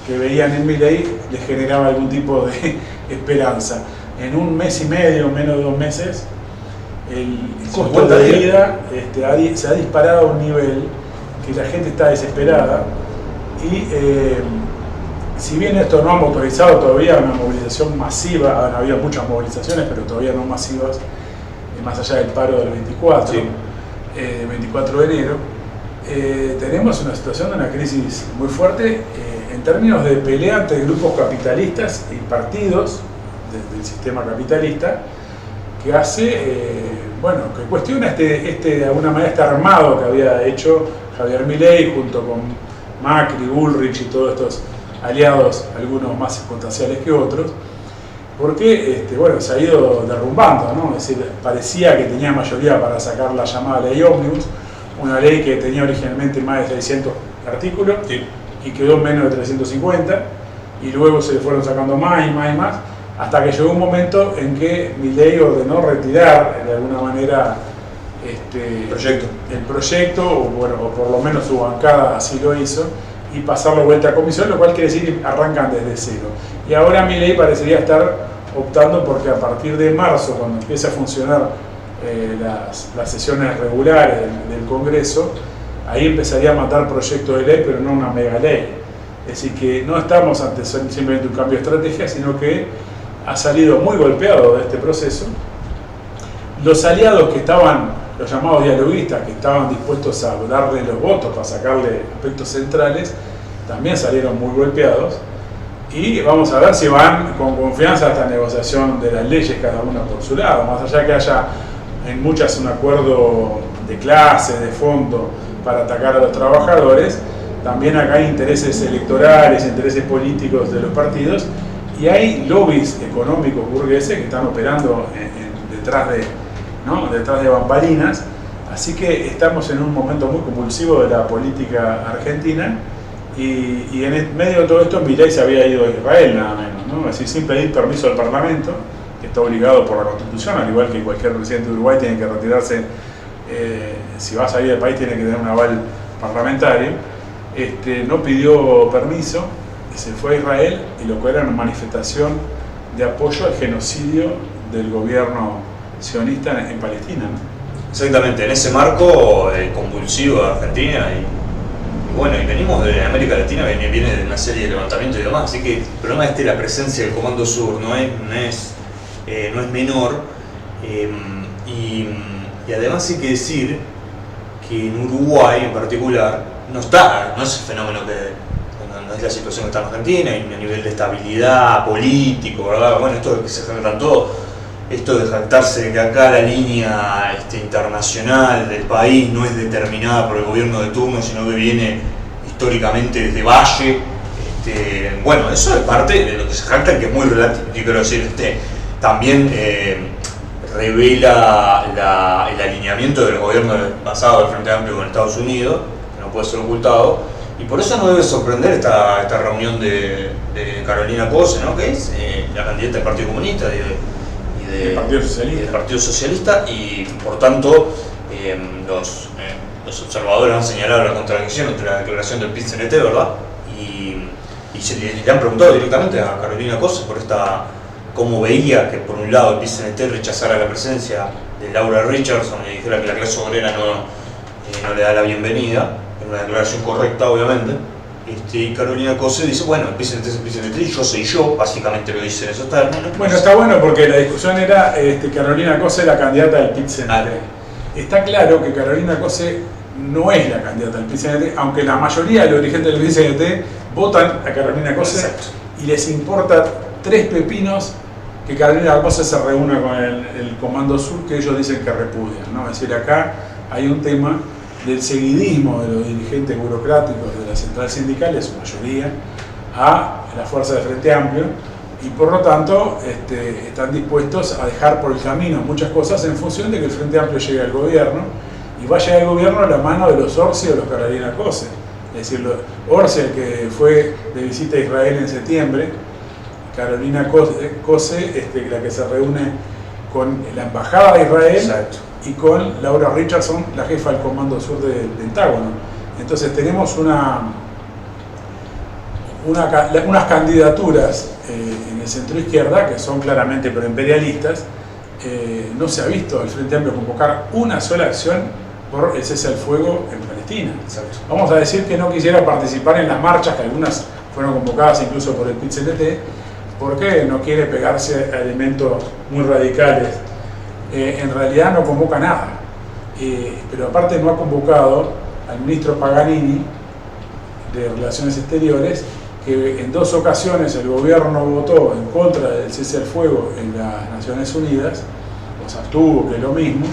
que veían en Milei les generaba algún tipo de esperanza. En un mes y medio, menos de 2 meses, el costo de vida se ha disparado a un nivel que la gente está desesperada y si bien esto no ha motorizado todavía una movilización masiva, han habido muchas movilizaciones pero todavía no masivas, más allá del paro del 24, sí, 24 de enero, tenemos una situación de una crisis muy fuerte en términos de pelea entre grupos capitalistas y partidos del sistema capitalista, que hace, bueno, que cuestiona de alguna manera este armado que había hecho Javier Milei junto con Macri, Bullrich y todos estos aliados, algunos más circunstanciales que otros, porque bueno, se ha ido derrumbando, ¿no? Es decir, parecía que tenía mayoría para sacar la llamada ley Ómnibus, una ley que tenía originalmente más de 600 artículos, sí, y quedó en menos de 350, y luego se fueron sacando más y más y más, hasta que llegó un momento en que Milei ordenó retirar de alguna manera el proyecto, o, bueno, o por lo menos su bancada así lo hizo, y pasarlo vuelta a comisión, lo cual quiere decir que arrancan desde cero. Y ahora Milei parecería estar optando porque a partir de marzo, cuando empiece a funcionar las sesiones regulares del Congreso, ahí empezaría a mandar proyectos de ley, pero no una mega ley. Es decir, que no estamos ante simplemente un cambio de estrategia, sino que ha salido muy golpeado de este proceso. Los aliados que estaban, los llamados dialoguistas, que estaban dispuestos a darle los votos para sacarle aspectos centrales, también salieron muy golpeados. Y vamos a ver si van con confianza a esta negociación de las leyes, cada una por su lado, más allá que haya en muchas un acuerdo de clase, de fondo, para atacar a los trabajadores. También acá hay intereses electorales, intereses políticos de los partidos, y hay lobbies económicos burgueses que están operando detrás de bambalinas. Así que estamos en un momento muy convulsivo de la política argentina, y en el medio de todo esto Milei se había ido a Israel nada menos, ¿no? Es decir, sin pedir permiso al Parlamento, que está obligado por la Constitución, al igual que cualquier presidente de Uruguay tiene que retirarse, si va a salir del país tiene que tener un aval parlamentario. No pidió permiso, se fue a Israel, y lo que era una manifestación de apoyo al genocidio del gobierno sionista en Palestina, ¿no? exactamente, en ese marco convulsivo de Argentina y bueno, y venimos de América Latina, viene de una serie de levantamientos y demás, así que el problema es la presencia del Comando Sur no es menor, y además hay que decir que en Uruguay en particular no es el fenómeno no es la situación que está en Argentina, y a nivel de estabilidad político, ¿verdad? Bueno, esto de que se generan todo, esto de jactarse de que acá la línea internacional del país no es determinada por el gobierno de turno, sino que viene históricamente desde Valle. Bueno, eso es parte de lo que se jactan, que es muy relativo. Yo quiero decir, también revela el alineamiento del gobierno pasado del Frente Amplio con Estados Unidos, que no puede ser ocultado, y por eso no debe sorprender esta reunión de Carolina Cose, ¿no? Que es la candidata del Partido Comunista y del Partido Socialista, y por tanto los observadores han señalado la contradicción entre la declaración del PIT-CNT, ¿verdad? Y se le han preguntado directamente a Carolina Cose por cómo veía que por un lado el PIT-CNT rechazara la presencia de Laura Richardson y dijera que la clase obrera no le da la bienvenida, en una declaración correcta obviamente. Y Carolina Cose dice, bueno, el PIT-CNT es el PIT-CNT y yo soy yo, básicamente lo dice en esos términos. Bueno, está bueno porque la discusión era Carolina Cose la candidata del PIT-CNT. Está claro que Carolina Cose no es la candidata del PIT-CNT, aunque la mayoría de los dirigentes del PIT-CNT votan a Carolina Cose. Exacto. Y les importa 3 pepinos que Carolina Cose se reúna con el Comando Sur, que ellos dicen que repudian, ¿no? Es decir, acá hay un tema del seguidismo de los dirigentes burocráticos de la central sindical, en su mayoría, a la fuerza de Frente Amplio, y por lo tanto están dispuestos a dejar por el camino muchas cosas en función de que el Frente Amplio llegue al gobierno, y vaya al gobierno a la mano de los Orsi o los Carolina Cose. Es decir, Orsi, el que fue de visita a Israel en septiembre, Carolina Cose, la que se reúne con la Embajada de Israel. Exacto. Y con Laura Richardson, la jefa del Comando Sur del Pentágono. Entonces tenemos unas candidaturas en el centro izquierda que son claramente proimperialistas. No se ha visto al Frente Amplio convocar una sola acción por el cese al fuego en Palestina. Exacto. Vamos a decir que no quisiera participar en las marchas, que algunas fueron convocadas incluso por el PIT-CNT, porque no quiere pegarse a elementos muy radicales. En realidad no convoca nada, pero aparte no ha convocado al ministro Paganini de Relaciones Exteriores, que en 2 ocasiones el gobierno votó en contra del cese al fuego en las Naciones Unidas, o se abstuvo, que es lo mismo,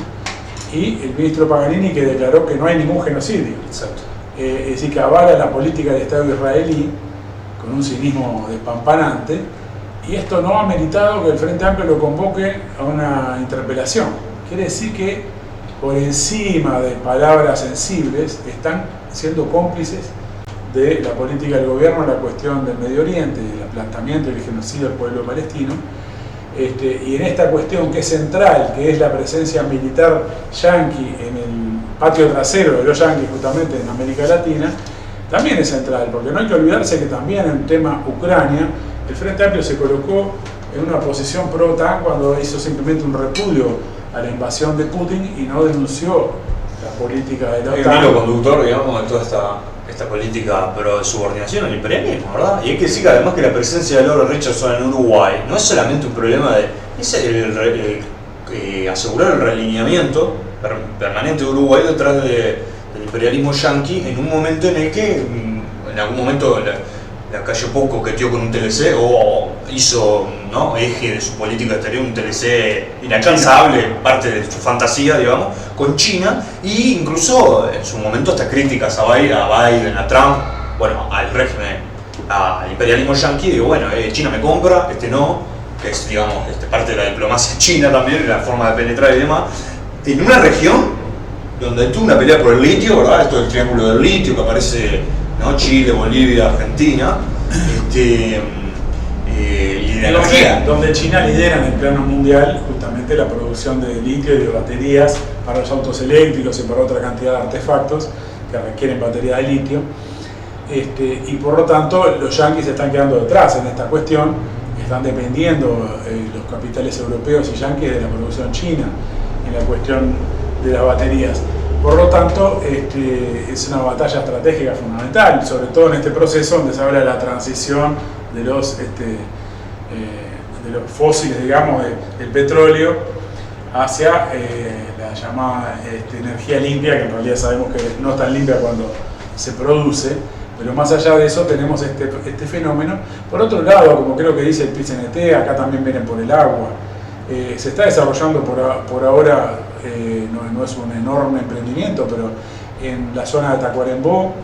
y el ministro Paganini, que declaró que no hay ningún genocidio. Exacto. Es decir, que avala la política del Estado israelí con un cinismo despampanante. Y esto no ha meritado que el Frente Amplio lo convoque a una interpelación. Quiere decir que por encima de palabras sensibles están siendo cómplices de la política del gobierno en la cuestión del Medio Oriente, del aplastamiento y el genocidio del pueblo palestino. Y en esta cuestión que es central, que es la presencia militar yanqui en el patio trasero de los yanquis justamente en América Latina, también es central, porque no hay que olvidarse que también en el tema Ucrania, el Frente Amplio se colocó en una posición pro-OTAN cuando hizo simplemente un repudio a la invasión de Putin y no denunció la política de la OTAN. Es el hilo conductor, digamos, de toda esta política pro subordinación al imperialismo, ¿verdad? Y hay que decir que además que la presencia de Laura Richardson en Uruguay no es solamente un problema es asegurar el realineamiento permanente de Uruguay detrás del imperialismo yanqui en un momento en el que en algún momento la calle Pou coqueteó con un TLC o hizo, ¿no?, eje de su política exterior un TLC inalcanzable, parte de su fantasía, digamos, con China, e incluso en su momento hasta críticas a Biden, a Trump, bueno, al régimen, al imperialismo yanqui. Digo, bueno, China me compra, no, que es, digamos, parte de la diplomacia china también, la forma de penetrar y demás, en una región donde tuvo una pelea por el litio, ¿verdad? Esto del triángulo del litio que aparece, ¿no? Chile, Bolivia, Argentina, y de energía. Donde China lidera en el plano mundial justamente la producción de litio y de baterías para los autos eléctricos y para otra cantidad de artefactos que requieren baterías de litio. Y por lo tanto los yanquis se están quedando detrás en esta cuestión, están dependiendo los capitales europeos y yanquis de la producción china en la cuestión de las baterías. Por lo tanto, es una batalla estratégica fundamental, sobre todo en este proceso donde se habla de la transición de los fósiles, digamos, del petróleo hacia la llamada energía limpia, que en realidad sabemos que no es tan limpia cuando se produce, pero más allá de eso tenemos este fenómeno. Por otro lado, como creo que dice el PIT-CNT, acá también vienen por el agua. Se está desarrollando por ahora, no es un enorme emprendimiento, pero en la zona de Tacuarembó,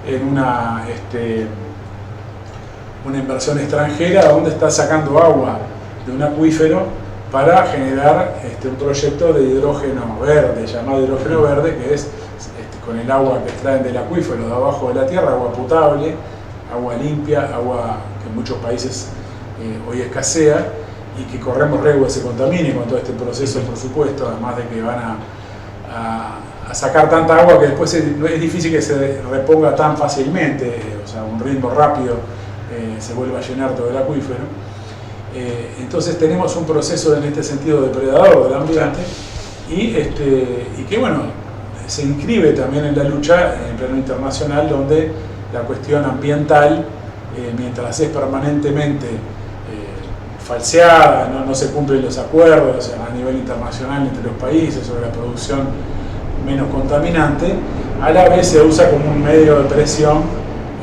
en una inversión extranjera donde está sacando agua de un acuífero para generar un proyecto de hidrógeno verde, llamado hidrógeno verde, que es con el agua que extraen del acuífero de abajo de la tierra, agua potable, agua limpia, agua que en muchos países hoy escasea, y que corremos riesgo de se contamine con todo este proceso, por supuesto, además de que van a a sacar tanta agua que después es difícil que se reponga tan fácilmente, o sea, un ritmo rápido se vuelve a llenar todo el acuífero. Entonces tenemos un proceso en este sentido depredador del ambiente y que bueno, se inscribe también en la lucha en el plano internacional, donde la cuestión ambiental, mientras es permanentemente falseada, no se cumplen los acuerdos a nivel internacional entre los países sobre la producción menos contaminante, a la vez se usa como un medio de presión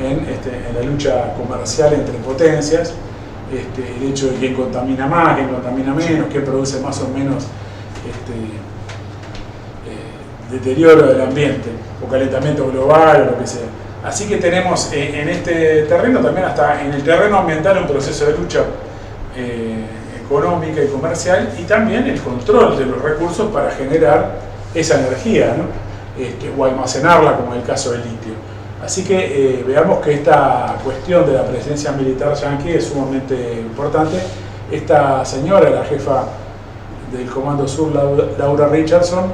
en la lucha comercial entre potencias, el hecho de quién contamina más, quién contamina menos, quién produce más o menos deterioro del ambiente, o calentamiento global, o lo que sea. Así que tenemos en este terreno, también hasta en el terreno ambiental, un proceso de lucha económica y comercial, y también el control de los recursos para generar esa energía, ¿no? O almacenarla, como en el caso del litio. Así que veamos que esta cuestión de la presencia militar yanqui es sumamente importante. Esta señora, la jefa del Comando Sur, Laura Richardson,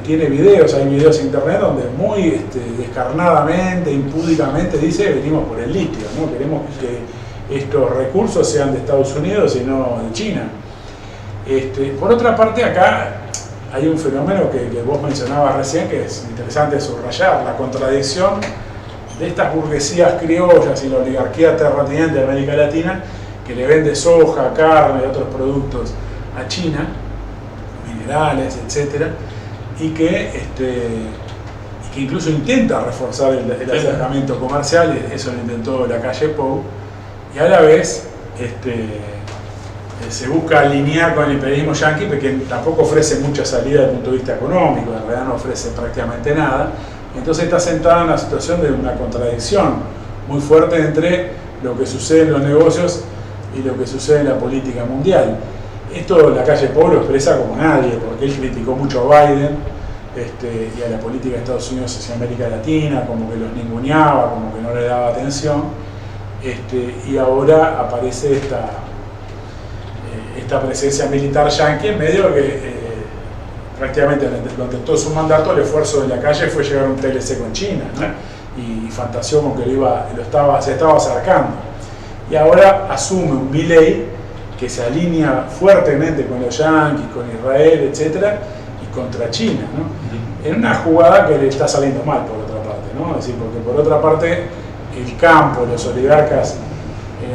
tiene videos, hay videos en internet donde muy descarnadamente, impúdicamente dice: venimos por el litio, ¿no? Queremos que estos recursos sean de Estados Unidos y no de China. Por otra parte, acá hay un fenómeno que vos mencionabas recién, que es interesante subrayar: la contradicción de estas burguesías criollas y la oligarquía terrateniente de América Latina, que le vende soja, carne y otros productos a China, minerales, etcétera, y que incluso intenta reforzar el acercamiento comercial. Eso lo intentó la calle Pou, y a la vez se busca alinear con el imperialismo yanqui, porque tampoco ofrece mucha salida desde el punto de vista económico, en realidad no ofrece prácticamente nada. Entonces está sentada en una situación de una contradicción muy fuerte entre lo que sucede en los negocios y lo que sucede en la política mundial. Esto la calle Pou lo expresa como nadie, porque él criticó mucho a Biden y a la política de Estados Unidos hacia América Latina, como que los ninguneaba, como que no le daba atención, y ahora aparece esta presencia militar yanqui en medio de que prácticamente durante todo su mandato el esfuerzo de la calle fue llegar a un TLC con China, ¿no? Y fantaseó con que se estaba acercando. Y ahora asume un Milei que se alinea fuertemente con los yanquis, con Israel, etcétera, y contra China, ¿no? En una jugada que le está saliendo mal, por otra parte, ¿no? Es decir, porque por otra parte el campo, los oligarcas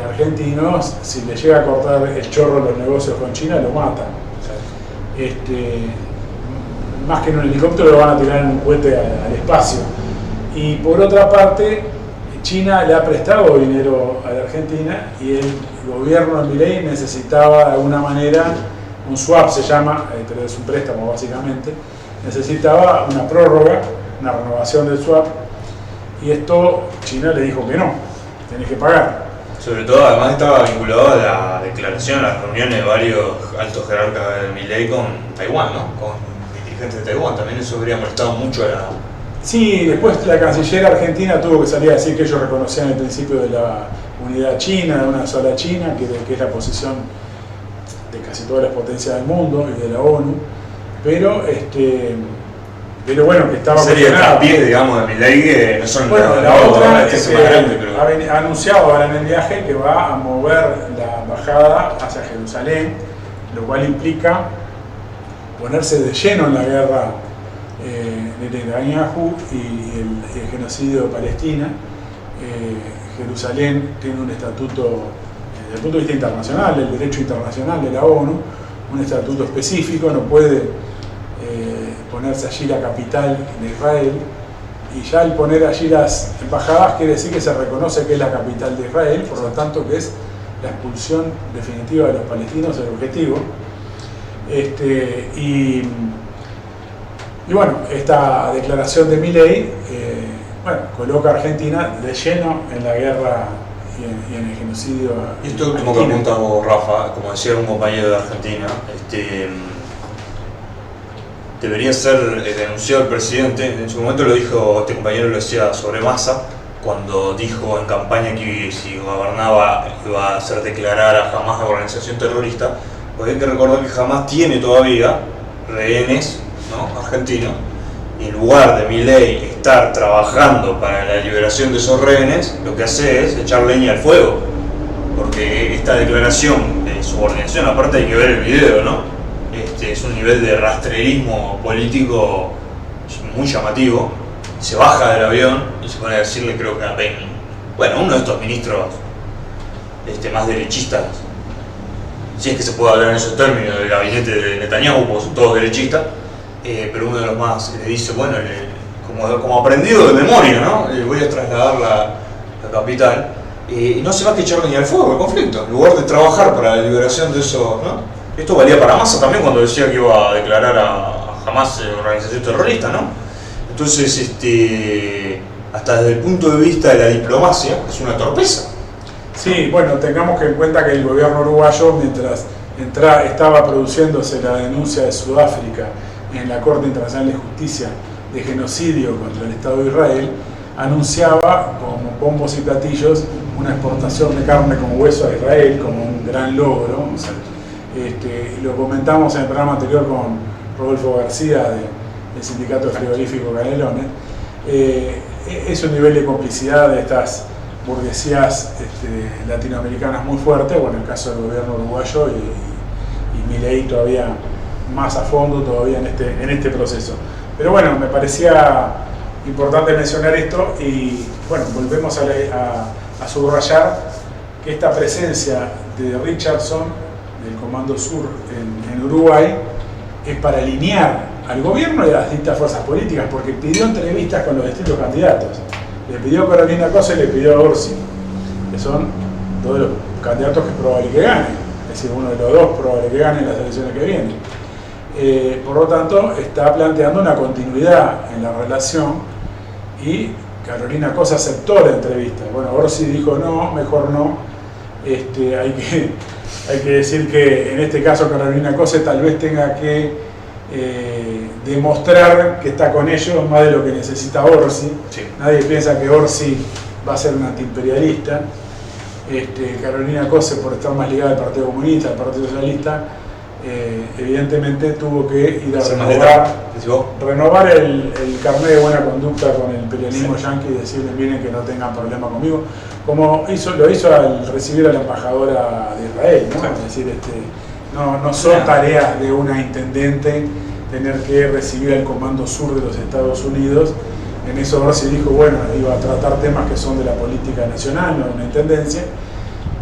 argentinos, si le llega a cortar el chorro de los negocios con China, lo matan. Más que en un helicóptero, lo van a tirar en un cohete al espacio. Y por otra parte, China le ha prestado dinero a la Argentina, y el gobierno de Milei necesitaba de alguna manera, un swap se llama, pero es un préstamo básicamente, necesitaba una prórroga, una renovación del swap, y esto China le dijo que no, tenés que pagar. Sobre todo, además estaba vinculado a la declaración, a las reuniones de varios altos jerarcas de Milei con Taiwán, ¿no? Con dirigentes de Taiwán. También eso habría molestado mucho a la... Sí, después la canciller argentina tuvo que salir a decir que ellos reconocían el principio de la unidad china, de una sola China, que es la posición de casi todas las potencias del mundo y de la ONU, pero bueno, que estaba cuestionado. Pies, digamos, de Milei, que no son... Bueno, la otra es que ha anunciado ahora en el viaje que va a mover la embajada hacia Jerusalén, lo cual implica ponerse de lleno en la guerra de Netanyahu y el genocidio de Palestina. Jerusalén tiene un estatuto, desde el punto de vista internacional, el derecho internacional de la ONU, un estatuto específico, no puede ponerse allí la capital de Israel, y ya el poner allí las embajadas quiere decir que se reconoce que es la capital de Israel, por lo tanto que es la expulsión definitiva de los palestinos, el objetivo. Y bueno, esta declaración de Milei coloca a Argentina de lleno en la guerra y en el genocidio. Y esto último que apuntas vos, Rafa, como decía un compañero de Argentina, debería ser denunciado el presidente. En su momento lo dijo, este compañero lo decía sobre Massa, cuando dijo en campaña que si gobernaba iba a hacer declarar a Hamás de organización terrorista, porque hay que recordar que Hamás tiene todavía rehenes, ¿no?, argentinos, Y en lugar de Milei estar trabajando para la liberación de esos rehenes, lo que hace es echar leña al fuego. Porque esta declaración de subordinación, aparte hay que ver el video, ¿no? Es un nivel de rastrerismo político muy llamativo. Se baja del avión y se pone a decirle, creo que a Penny, bueno, uno de estos ministros más derechistas, si es que se puede hablar en esos términos del gabinete de Netanyahu, porque son todos derechistas, pero uno de los más le dice, bueno, como aprendido de memoria, ¿no? Voy a trasladar la capital, y no se va a echar leña al fuego el conflicto, en lugar de trabajar para la liberación de esos, ¿no? Esto valía para Massa también cuando decía que iba a declarar a Hamas organización terrorista, ¿no? Entonces, hasta desde el punto de vista de la diplomacia, es una torpeza. Sí, bueno, tengamos que en cuenta que el gobierno uruguayo, mientras estaba produciéndose la denuncia de Sudáfrica en la Corte Internacional de Justicia de genocidio contra el Estado de Israel, anunciaba como bombos y platillos una exportación de carne con hueso a Israel como un gran logro. O sea, lo comentamos en el programa anterior con Rodolfo García del Sindicato Frigorífico Canelones. Es un nivel de complicidad de estas burguesías latinoamericanas muy fuerte, bueno, en el caso del gobierno uruguayo y Milei todavía más a fondo todavía en este proceso. Pero bueno, me parecía importante mencionar esto y bueno, volvemos a subrayar que esta presencia de Richardson, del Comando Sur en Uruguay, es para alinear al gobierno y a las distintas fuerzas políticas, porque pidió entrevistas con los distintos candidatos. Le pidió a Carolina Cose y le pidió a Orsi, que son dos de los candidatos que es probable que ganen, es decir, uno de los dos probable que gane en las elecciones que vienen. Por lo tanto, está planteando una continuidad en la relación y Carolina Cose aceptó la entrevista. Bueno, Orsi dijo no, mejor no. Hay que decir que en este caso Carolina Cose tal vez tenga que demostrar que está con ellos más de lo que necesita Orsi. Sí. Nadie piensa que Orsi va a ser un antiimperialista. Carolina Cose, por estar más ligada al Partido Comunista, al Partido Socialista, evidentemente tuvo que ir a renovar el carnet de buena conducta con el imperialismo yanqui y decirles miren que no tengan problema conmigo, como lo hizo al recibir a la embajadora de Israel, ¿no? Es decir, no son tareas de una intendente tener que recibir al Comando Sur de los Estados Unidos. En eso Orsi dijo, bueno, iba a tratar temas que son de la política nacional, no de una intendencia.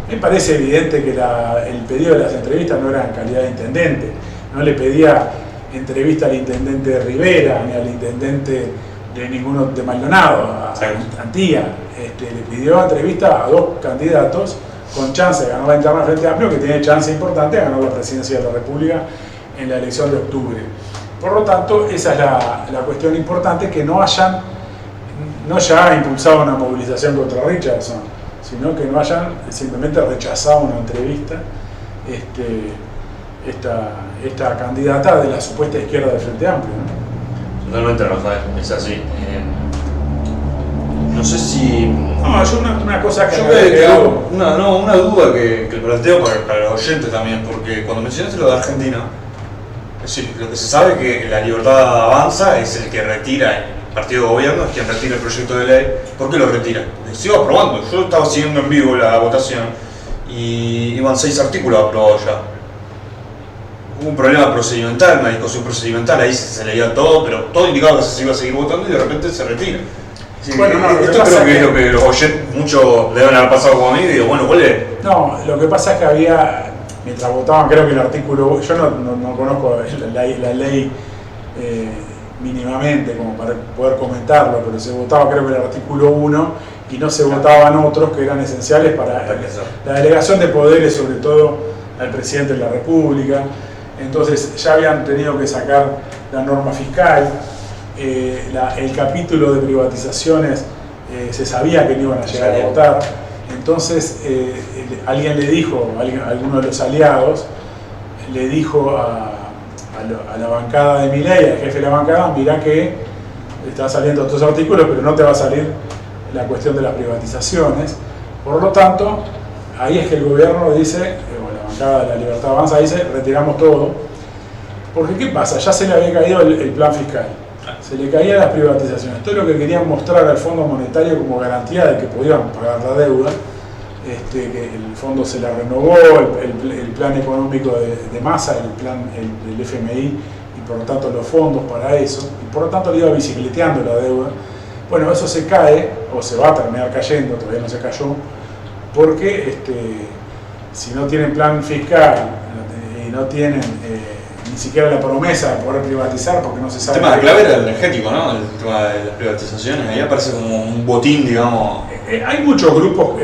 Me parece evidente que el pedido de las entrevistas no era en calidad de intendente. No le pedía entrevista al intendente de Rivera, ni al intendente de ninguno de Maldonado, a Antía. Le pidió entrevista a dos candidatos con chance de ganar la interna Frente Amplio, que tiene chance importante de ganar la presidencia de la República en la elección de octubre. Por lo tanto, esa es la cuestión importante, que no ya impulsado una movilización contra Richardson, sino que no hayan simplemente rechazado una entrevista esta candidata de la supuesta izquierda del Frente Amplio, ¿no? Totalmente, Rafael, es así. No sé si... No, yo una cosa que... Yo creo una duda que planteo para los oyentes también, porque cuando mencionaste lo de Argentina, es decir, lo que se sabe es que la Libertad Avanza es el que retira, el partido de gobierno es quien retira el proyecto de ley. ¿Por qué lo retira? Porque se iba aprobando. Yo estaba siguiendo en vivo la votación y iban 6 artículos aprobados ya. Hubo un problema procedimental, una discusión procedimental, ahí se leía todo, pero todo indicaba que se iba a seguir votando y de repente se retira. Sí, bueno, esto creo que es lo que los oyentes, muchos deben haber pasado como a mí y digo, bueno, ¿cuál es? No, lo que pasa es que había, mientras votaban, creo que el artículo, yo no conozco la ley mínimamente como para poder comentarlo, pero se votaba creo que el artículo 1 y no se votaban otros que eran esenciales para la delegación de poderes, sobre todo al presidente de la República. Entonces ya habían tenido que sacar la norma fiscal, el capítulo de privatizaciones se sabía que no iban a llegar a votar. Entonces alguien le dijo, alguno de los aliados le dijo a la bancada de Milei, al jefe de la bancada, mirá que están saliendo otros artículos, pero no te va a salir la cuestión de las privatizaciones. Por lo tanto, ahí es que el gobierno dice, o la bancada de la Libertad Avanza dice, retiramos todo. Porque ¿qué pasa? Ya se le había caído el plan fiscal, se le caían las privatizaciones. Todo lo que querían mostrar al Fondo Monetario como garantía de que podían pagar la deuda, que el fondo se la renovó, el plan económico de Massa, el FMI, y por lo tanto los fondos para eso, y por lo tanto le iba bicicleteando la deuda. Bueno, eso se cae, o se va a terminar cayendo, todavía no se cayó, porque si no tienen plan fiscal y no tienen ni siquiera la promesa de poder privatizar, porque no se sabe... El tema clave era el energético, ¿no? El tema de las privatizaciones, ahí aparece como un botín, digamos. Hay muchos grupos,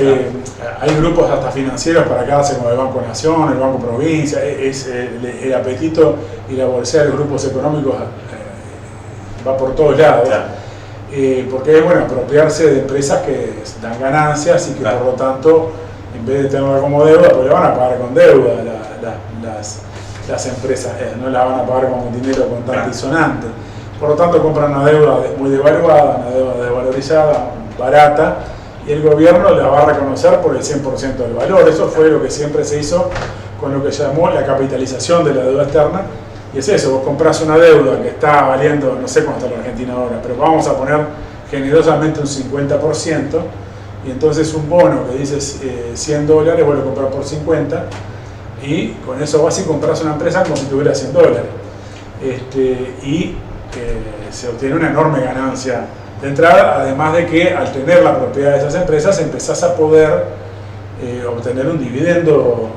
hay grupos hasta financieros para quedarse con el Banco Nación, el Banco Provincia, el apetito y la bolsa de los grupos económicos va por todos lados. Claro. Porque es bueno apropiarse de empresas que dan ganancias y que por lo tanto, en vez de tenerla como deuda, pues le van a pagar con deuda las empresas, no la van a pagar con dinero contante y sonante. Por lo tanto compran una deuda muy devaluada, una deuda desvalorizada, barata, y el gobierno la va a reconocer por el 100% del valor. Eso fue lo que siempre se hizo con lo que llamó la capitalización de la deuda externa. Y es eso, vos comprás una deuda que está valiendo, no sé cuánto está la Argentina ahora, pero vamos a poner generosamente un 50%, y entonces un bono que dice $100, vos lo comprás por 50, y con eso vas y compras una empresa como si tuviera $100. Se obtiene una enorme ganancia de entrada, además de que al tener la propiedad de esas empresas empezás a poder obtener un dividendo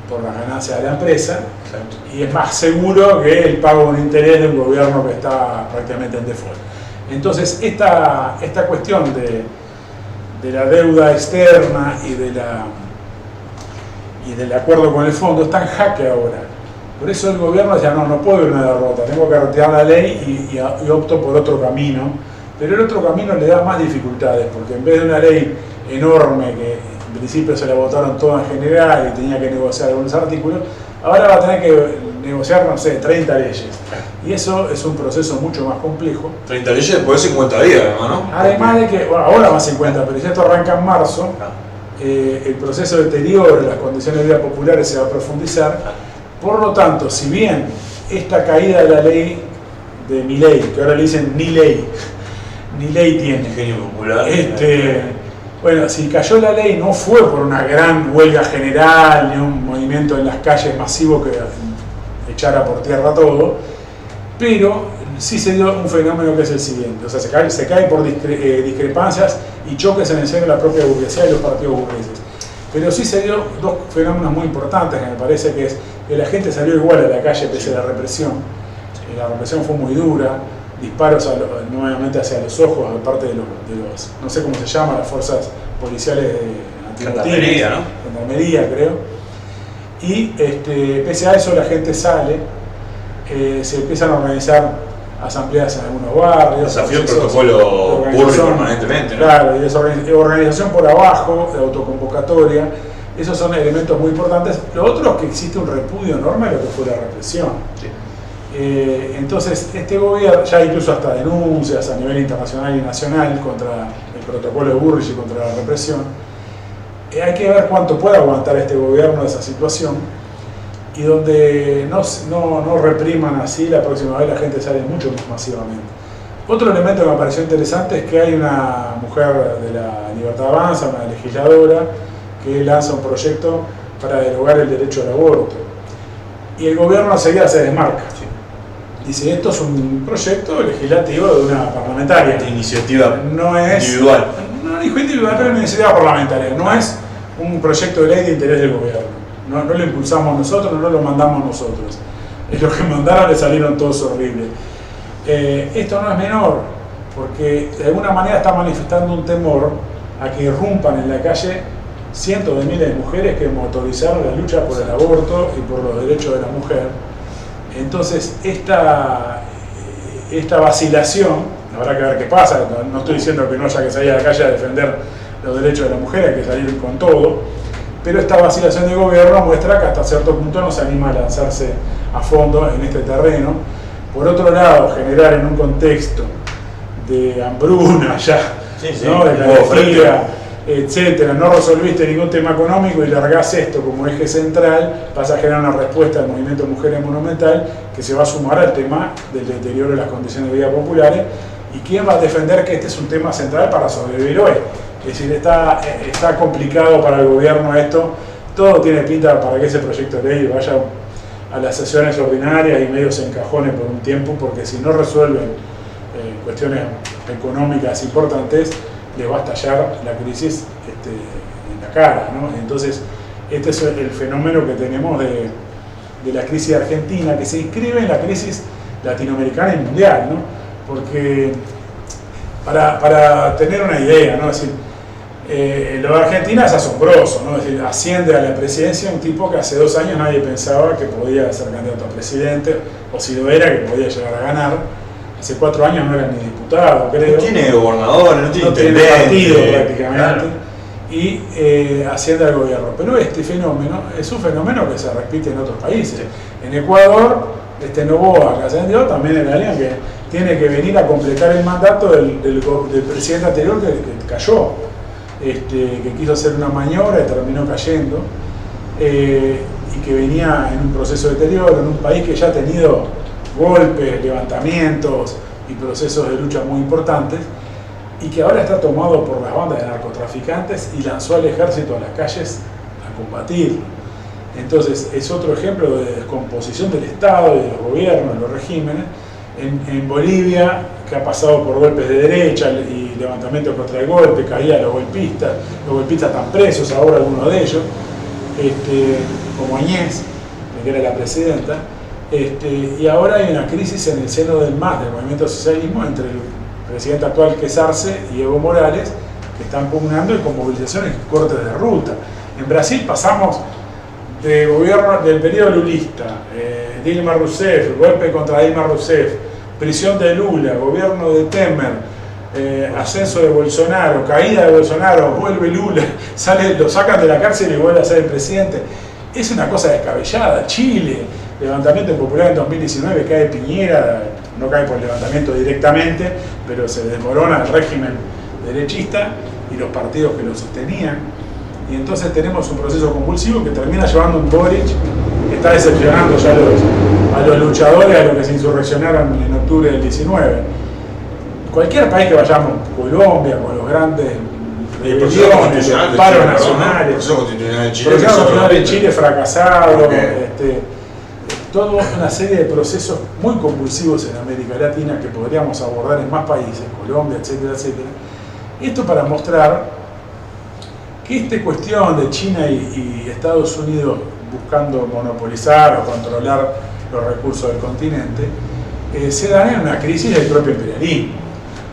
por la ganancia de la empresa. Exacto. Y es más seguro que el pago de un interés de un gobierno que está prácticamente en default. Entonces esta cuestión de la deuda externa y del acuerdo con el fondo está en jaque ahora. Por eso el gobierno decía, no puedo ir a una derrota, tengo que retirar la ley y opto por otro camino. Pero el otro camino le da más dificultades, porque en vez de una ley enorme que en principio se la votaron toda en general y tenía que negociar algunos artículos, ahora va a tener que negociar, no sé, 30 leyes. Y eso es un proceso mucho más complejo. 30 leyes después de 50 días, además, ¿no? Además de que, bueno, ahora van 50, pero si esto arranca en marzo, el proceso de deterioro de las condiciones de vida populares se va a profundizar. Por lo tanto, si bien esta caída de la ley de Milei, que ahora le dicen ni ley tiene, Ingenio popular. Bueno, si cayó la ley no fue por una gran huelga general ni un movimiento en las calles masivo que echara por tierra todo, pero sí se dio un fenómeno que es el siguiente, o sea, se cae por discrepancias y choques en el seno de la propia burguesía y los partidos burgueses. Pero sí se dio dos fenómenos muy importantes que me parece que es que la gente salió igual a la calle pese a la represión. La represión fue muy dura, disparos nuevamente hacia los ojos de parte de los no sé cómo se llama, las fuerzas policiales Gendarmería, ¿no? Gendarmería, creo. Y pese a eso la gente sale, se empiezan a organizar asambleas en algunos barrios. Desafío el protocolo Burri permanentemente, ¿no? Claro, y organización por abajo, de autoconvocatoria. Esos son elementos muy importantes. Lo otro es que existe un repudio enorme a lo que fue la represión. Sí. Entonces, este gobierno, ya incluso hasta denuncias a nivel internacional y nacional contra el protocolo de Burri y contra la represión, hay que ver cuánto puede aguantar este gobierno de esa situación, y donde no repriman así, la próxima vez la gente sale mucho más masivamente. Otro elemento que me pareció interesante es que hay una mujer de la Libertad Avanza, una legisladora, que lanza un proyecto para derogar el derecho al aborto. Y el gobierno enseguida se desmarca. Sí. Dice, esto es un proyecto legislativo de una parlamentaria. De iniciativa no es, individual. No dijo individual, pero una iniciativa parlamentaria. No es un proyecto de ley de interés del gobierno. No lo impulsamos nosotros, no lo mandamos nosotros. Es lo que mandaron, le salieron todos horribles. Esto no es menor, porque de alguna manera está manifestando un temor a que irrumpan en la calle cientos de miles de mujeres que motorizaron la lucha por el aborto y por los derechos de la mujer. Entonces, esta vacilación, habrá que ver qué pasa, no estoy diciendo que no haya que salir a la calle a defender los derechos de la mujer, hay que salir con todo, pero esta vacilación de gobierno muestra que hasta cierto punto no se anima a lanzarse a fondo en este terreno. Por otro lado, generar en un contexto de hambruna ya, ¿no? De carestía, etcétera, no resolviste ningún tema económico y largás esto como eje central, vas a generar una respuesta al movimiento Mujeres Monumental que se va a sumar al tema del deterioro de las condiciones de vida populares. ¿Y quién va a defender que este es un tema central para sobrevivir hoy? Es decir, está complicado para el gobierno esto. Todo tiene pinta para que ese proyecto de ley vaya a las sesiones ordinarias y medio se encajone por un tiempo, porque si no resuelven cuestiones económicas importantes, les va a estallar la crisis en la cara, ¿no? Entonces, este es el fenómeno que tenemos de la crisis argentina, que se inscribe en la crisis latinoamericana y mundial, ¿no? Porque, para tener una idea, ¿no? Es decir, lo de Argentina es asombroso, ¿no? Es decir, asciende a la presidencia un tipo que hace 2 años nadie pensaba que podía ser candidato a presidente, o si lo era, que podía llegar a ganar. Hace 4 años no era ni diputado, creo. No tiene gobernador, no tiene partido prácticamente. Claro. Y asciende al gobierno. Pero este fenómeno es un fenómeno que se repite en otros países. En Ecuador, Noboa, que ascendió, también era alguien que tiene que venir a completar el mandato del presidente anterior que cayó. Que quiso hacer una maniobra y terminó cayendo, y que venía en un proceso de deterioro, en un país que ya ha tenido golpes, levantamientos y procesos de lucha muy importantes, y que ahora está tomado por las bandas de narcotraficantes y lanzó al ejército a las calles a combatir. Entonces es otro ejemplo de descomposición del Estado y de los gobiernos, de los regímenes. En Bolivia, que ha pasado por golpes de derecha y levantamiento contra el golpe, caían los golpistas están presos ahora, algunos de ellos, como Añez, que era la presidenta, y ahora hay una crisis en el seno del MAS, del movimiento socialismo, entre el presidente actual, que es Arce, y Evo Morales, que están pugnando y con movilizaciones y cortes de ruta. En Brasil pasamos de gobierno del periodo lulista, Dilma Rousseff, golpe contra Dilma Rousseff, prisión de Lula, gobierno de Temer, ascenso de Bolsonaro, caída de Bolsonaro, vuelve Lula, lo sacan de la cárcel y vuelve a ser el presidente. Es una cosa descabellada. Chile, levantamiento popular en 2019, cae Piñera, no cae por levantamiento directamente, pero se desmorona el régimen derechista y los partidos que lo sostenían. Y entonces tenemos un proceso convulsivo que termina llevando un Boric que está decepcionando ya a los luchadores, a los que se insurreccionaron en octubre del 19. Cualquier país que vayamos, Colombia, con los grandes rebeliones, paros nacionales, el proceso constitucional de Chile fracasado, toda una serie de procesos muy convulsivos en América Latina que podríamos abordar en más países, Colombia, etcétera, etcétera. Esto para mostrar que esta cuestión de China y Estados Unidos buscando monopolizar o controlar los recursos del continente se da en una crisis del propio imperialismo,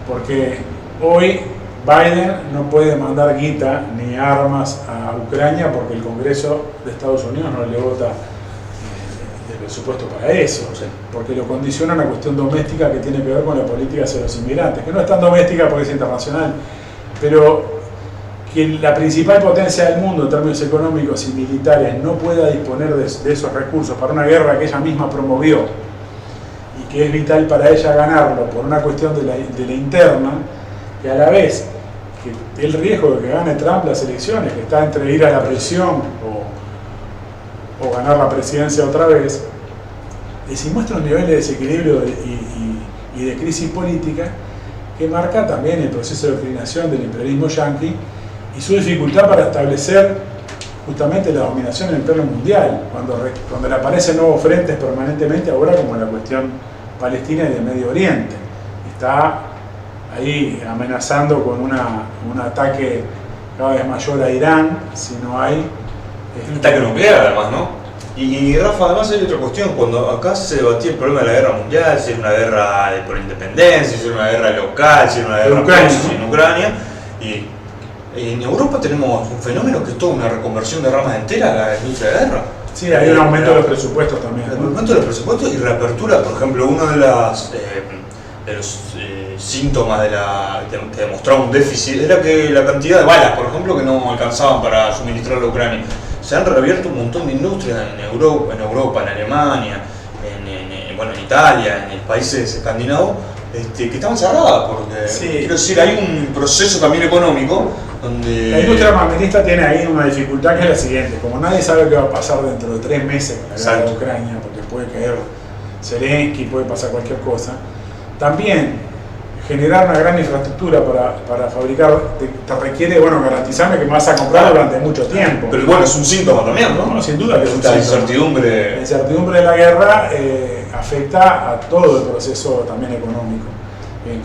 porque hoy Biden no puede mandar guita ni armas a Ucrania porque el Congreso de Estados Unidos no le vota el presupuesto para eso, porque lo condiciona a una cuestión doméstica que tiene que ver con la política hacia los inmigrantes, que no es tan doméstica porque es internacional, pero que la principal potencia del mundo en términos económicos y militares no pueda disponer de esos recursos para una guerra que ella misma promovió y que es vital para ella ganarlo por una cuestión de la interna, que a la vez que el riesgo de que gane Trump las elecciones, que está entre ir a la prisión o ganar la presidencia otra vez, y muestra un nivel de desequilibrio y de crisis política que marca también el proceso de declinación del imperialismo yanqui y su dificultad para establecer justamente la dominación en el plano mundial, cuando le aparecen nuevos frentes permanentemente, ahora como la cuestión palestina y del Medio Oriente. Está ahí amenazando con un ataque cada vez mayor a Irán, si no hay... Un ataque nuclear además, ¿no? Y Rafa, además hay otra cuestión, cuando acá se debatía el problema de la guerra mundial, si era una guerra por independencia, si era una guerra local, si era una guerra en Ucrania, y en Europa tenemos un fenómeno que es toda una reconversión de ramas enteras a la industria de guerra. Sí, hay un aumento de los presupuestos también. El aumento de los presupuestos y reapertura, por ejemplo, uno de los síntomas que demostraba un déficit era que la cantidad de balas, por ejemplo, que no alcanzaban para suministrar a Ucrania. Se han reabierto un montón de industrias en Europa, en Alemania, en Italia, en países escandinavos, que estaban cerradas, porque quiero decir, hay un proceso también económico donde... La industria armamentista tiene ahí una dificultad que es la siguiente: como nadie sabe qué va a pasar dentro de 3 meses con la guerra de Ucrania, porque puede caer Zelensky, puede pasar cualquier cosa. También generar una gran infraestructura para fabricar te requiere, bueno, garantizarme que me vas a comprar durante mucho tiempo. Pero bueno, es un síntoma también, ¿no? No, sin duda que es un Esta síntoma. incertidumbre. La incertidumbre de la guerra afecta a todo el proceso también económico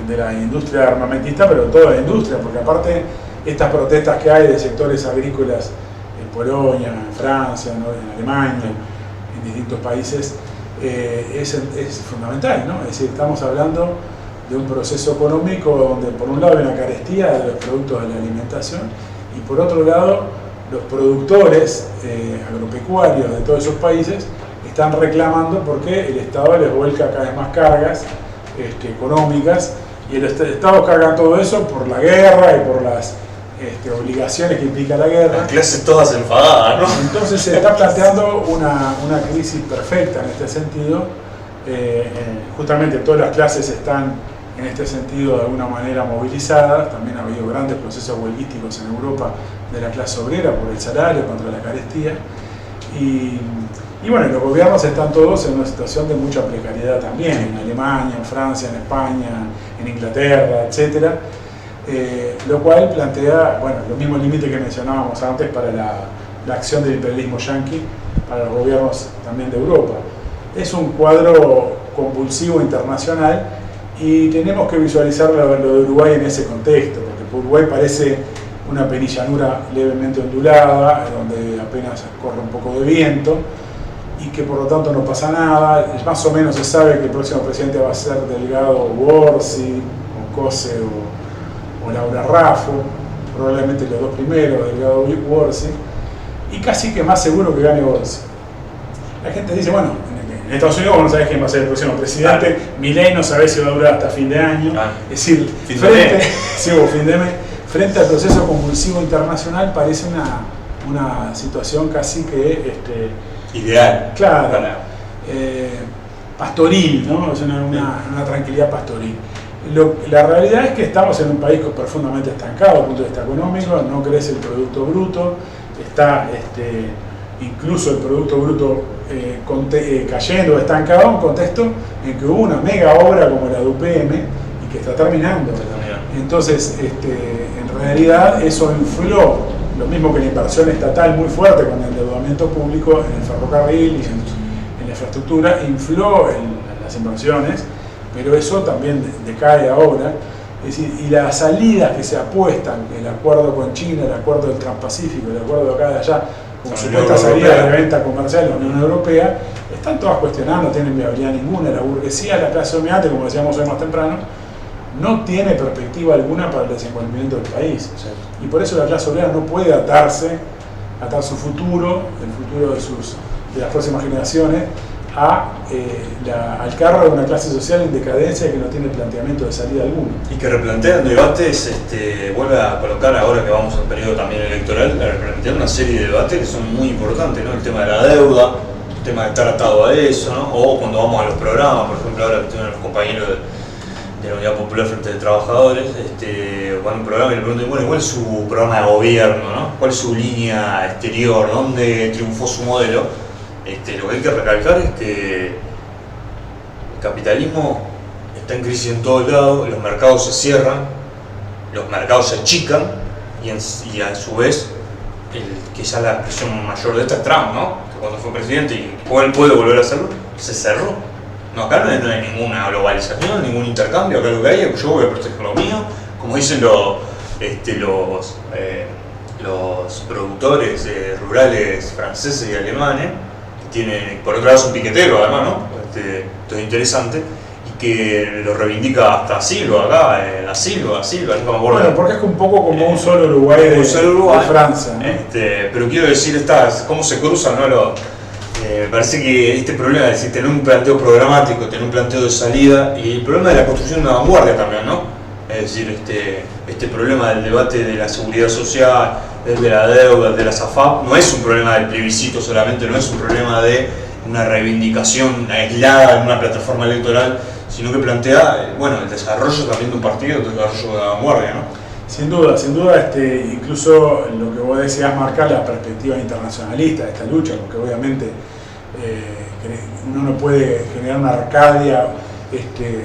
de la industria armamentista, pero toda la industria, porque aparte estas protestas que hay de sectores agrícolas en Polonia, en Francia, ¿no? En Alemania, en distintos países, es fundamental, ¿no? Es decir, estamos hablando de un proceso económico donde por un lado hay una carestía de los productos de la alimentación y por otro lado los productores agropecuarios de todos esos países están reclamando porque el Estado les vuelca cada vez más cargas económicas y el Estado carga todo eso por la guerra y por las obligaciones que implica la guerra. Las clases todas enfadadas, ¿no? Entonces se está planteando una crisis perfecta en este sentido. Justamente todas las clases están en este sentido de alguna manera movilizadas. También ha habido grandes procesos huelguísticos en Europa de la clase obrera por el salario, contra la carestía. Y bueno, los gobiernos están todos en una situación de mucha precariedad también, en Alemania, en Francia, en España, en Inglaterra, etc. Lo cual plantea, bueno, los mismos límites que mencionábamos antes para la acción del imperialismo yanqui para los gobiernos también de Europa. Es un cuadro convulsivo internacional y tenemos que visualizar lo de Uruguay en ese contexto, porque Uruguay parece una penillanura levemente ondulada, donde apenas corre un poco de viento y que por lo tanto no pasa nada. Más o menos se sabe que el próximo presidente va a ser Delgado Borsi, o Cose o Laura Raffo, probablemente los dos primeros, Delgado Borsi, y casi que más seguro que gane Borsi. La gente dice, bueno, en Estados Unidos vos no sabés quién va a ser el próximo presidente, Milei no sabés si va a durar hasta fin de año, es decir, frente al proceso convulsivo internacional parece una situación casi que ideal. Claro, pastoril, ¿no? Es una tranquilidad pastoril. La realidad es que estamos en un país profundamente estancado desde el punto de vista económico, no crece el Producto Bruto, está incluso el Producto Bruto cayendo, estancado, en un contexto en que hubo una mega obra como la de UPM y que está terminando. Entonces, en realidad eso infló, lo mismo que la inversión estatal muy fuerte con el endeudamiento público en el ferrocarril y en la infraestructura, infló en las inversiones, pero eso también decae ahora. Es decir, y las salidas que se apuestan, el acuerdo con China, el acuerdo del Transpacífico, el acuerdo de acá de allá, como supuesta salida de venta comercial de la Unión Europea, están todas cuestionadas, no tienen viabilidad ninguna. La burguesía, la clase dominante, como decíamos hoy más temprano, no tiene perspectiva alguna para el desenvolvimiento del país. Y por eso la clase obrera no puede atar su futuro, el futuro de las próximas generaciones, al carro de una clase social en decadencia que no tiene planteamiento de salida alguna. Y que replantean debates, vuelve a colocar ahora que vamos al periodo también electoral, a replantear una serie de debates que son muy importantes, ¿no? El tema de la deuda, el tema de estar atado a eso, ¿no? O cuando vamos a los programas, por ejemplo, ahora que tienen los compañeros de la Unidad Popular Frente de Trabajadores, van a un programa y le preguntan, bueno, ¿cuál es su programa de gobierno, ¿no? ¿Cuál es su línea exterior? ¿Dónde triunfó su modelo? Lo que hay que recalcar es que el capitalismo está en crisis en todos lados, los mercados se cierran, los mercados se achican y a su vez quizás la expresión mayor de esta es Trump, ¿no? Que cuando fue presidente y él puede volver a hacerlo, se cerró. No, acá no hay ninguna globalización, ningún intercambio, acá lo que hay es yo voy a proteger lo mío, como dicen los productores rurales franceses y alemanes, que tienen, por otro lado es un piquetero además, ¿no? Esto es interesante, y que lo reivindica hasta Silva acá, la Silva, nunca me acuerdo. Bueno, porque es un poco como un solo Uruguay de Francia, ¿no? Pero quiero decir, cómo se cruzan, ¿no? Me parece que este problema es decir, tener un planteo programático, tener un planteo de salida y el problema de la construcción de una vanguardia también, ¿no? Es decir, este problema del debate de la seguridad social, de la deuda, de la SAFAP, no es un problema del plebiscito solamente, no es un problema de una reivindicación aislada en una plataforma electoral, sino que plantea, el desarrollo también de un partido, el desarrollo de la vanguardia, ¿no? Sin duda, incluso lo que vos decías marca la perspectiva internacionalista de esta lucha, porque obviamente uno no puede generar una Arcadia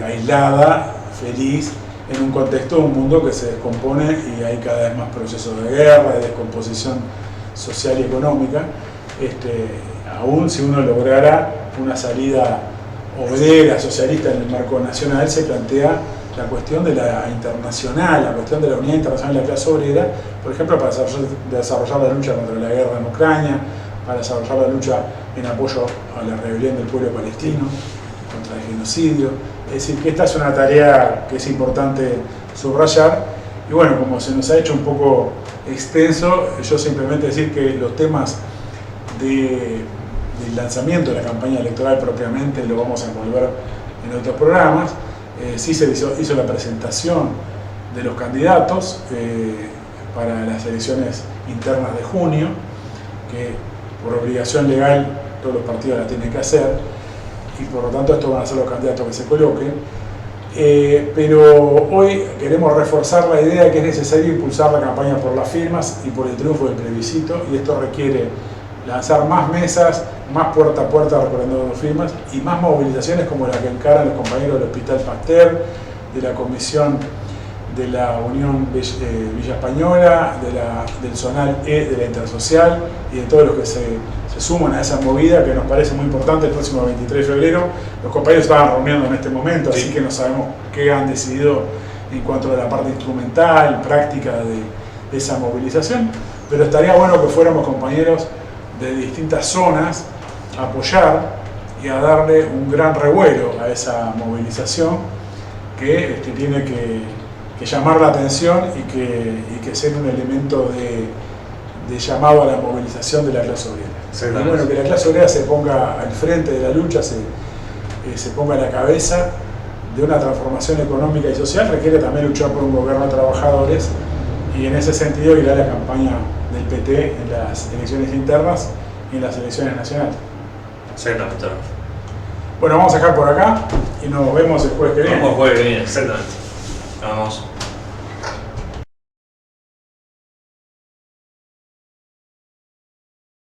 aislada, feliz, en un contexto de un mundo que se descompone y hay cada vez más procesos de guerra, de descomposición social y económica. Aún si uno lograra una salida obrera, socialista en el marco nacional, se plantea la cuestión de la internacional, la cuestión de la unidad internacional de la clase obrera, por ejemplo, para desarrollar la lucha contra la guerra en Ucrania, para desarrollar la lucha en apoyo a la rebelión del pueblo palestino, contra el genocidio. Es decir, que esta es una tarea que es importante subrayar. Y bueno, como se nos ha hecho un poco extenso, yo simplemente decir que los temas del lanzamiento de la campaña electoral propiamente lo vamos a envolver en otros programas. Sí se hizo la presentación de los candidatos para las elecciones internas de junio, que por obligación legal todos los partidos la tienen que hacer, y por lo tanto estos van a ser los candidatos que se coloquen. Pero hoy queremos reforzar la idea de que es necesario impulsar la campaña por las firmas y por el triunfo del plebiscito, y esto requiere lanzar más mesas, más puerta a puerta recorriendo firmas y más movilizaciones como la que encaran los compañeros del Hospital Pasteur, de la Comisión de la Unión Villa Española, del Zonal E, de la Intersocial y de todos los que se suman a esa movida que nos parece muy importante el próximo 23 de febrero. Los compañeros estaban reuniendo en este momento, así que no sabemos qué han decidido en cuanto a la parte instrumental, práctica de esa movilización, pero estaría bueno que fuéramos compañeros de distintas zonas a apoyar y a darle un gran revuelo a esa movilización que tiene que llamar la atención y que ser un elemento de llamado a la movilización de la clase obrera. Y bueno, que la clase obrera se ponga al frente de la lucha, se ponga a la cabeza de una transformación económica y social, requiere también luchar por un gobierno de trabajadores, y en ese sentido irá la campaña del PT en las elecciones internas y en las elecciones nacionales. Exactamente. Bueno, vamos a dejar por acá y nos vemos el jueves que viene. Nos vemos el jueves que viene, exactamente. Vamos.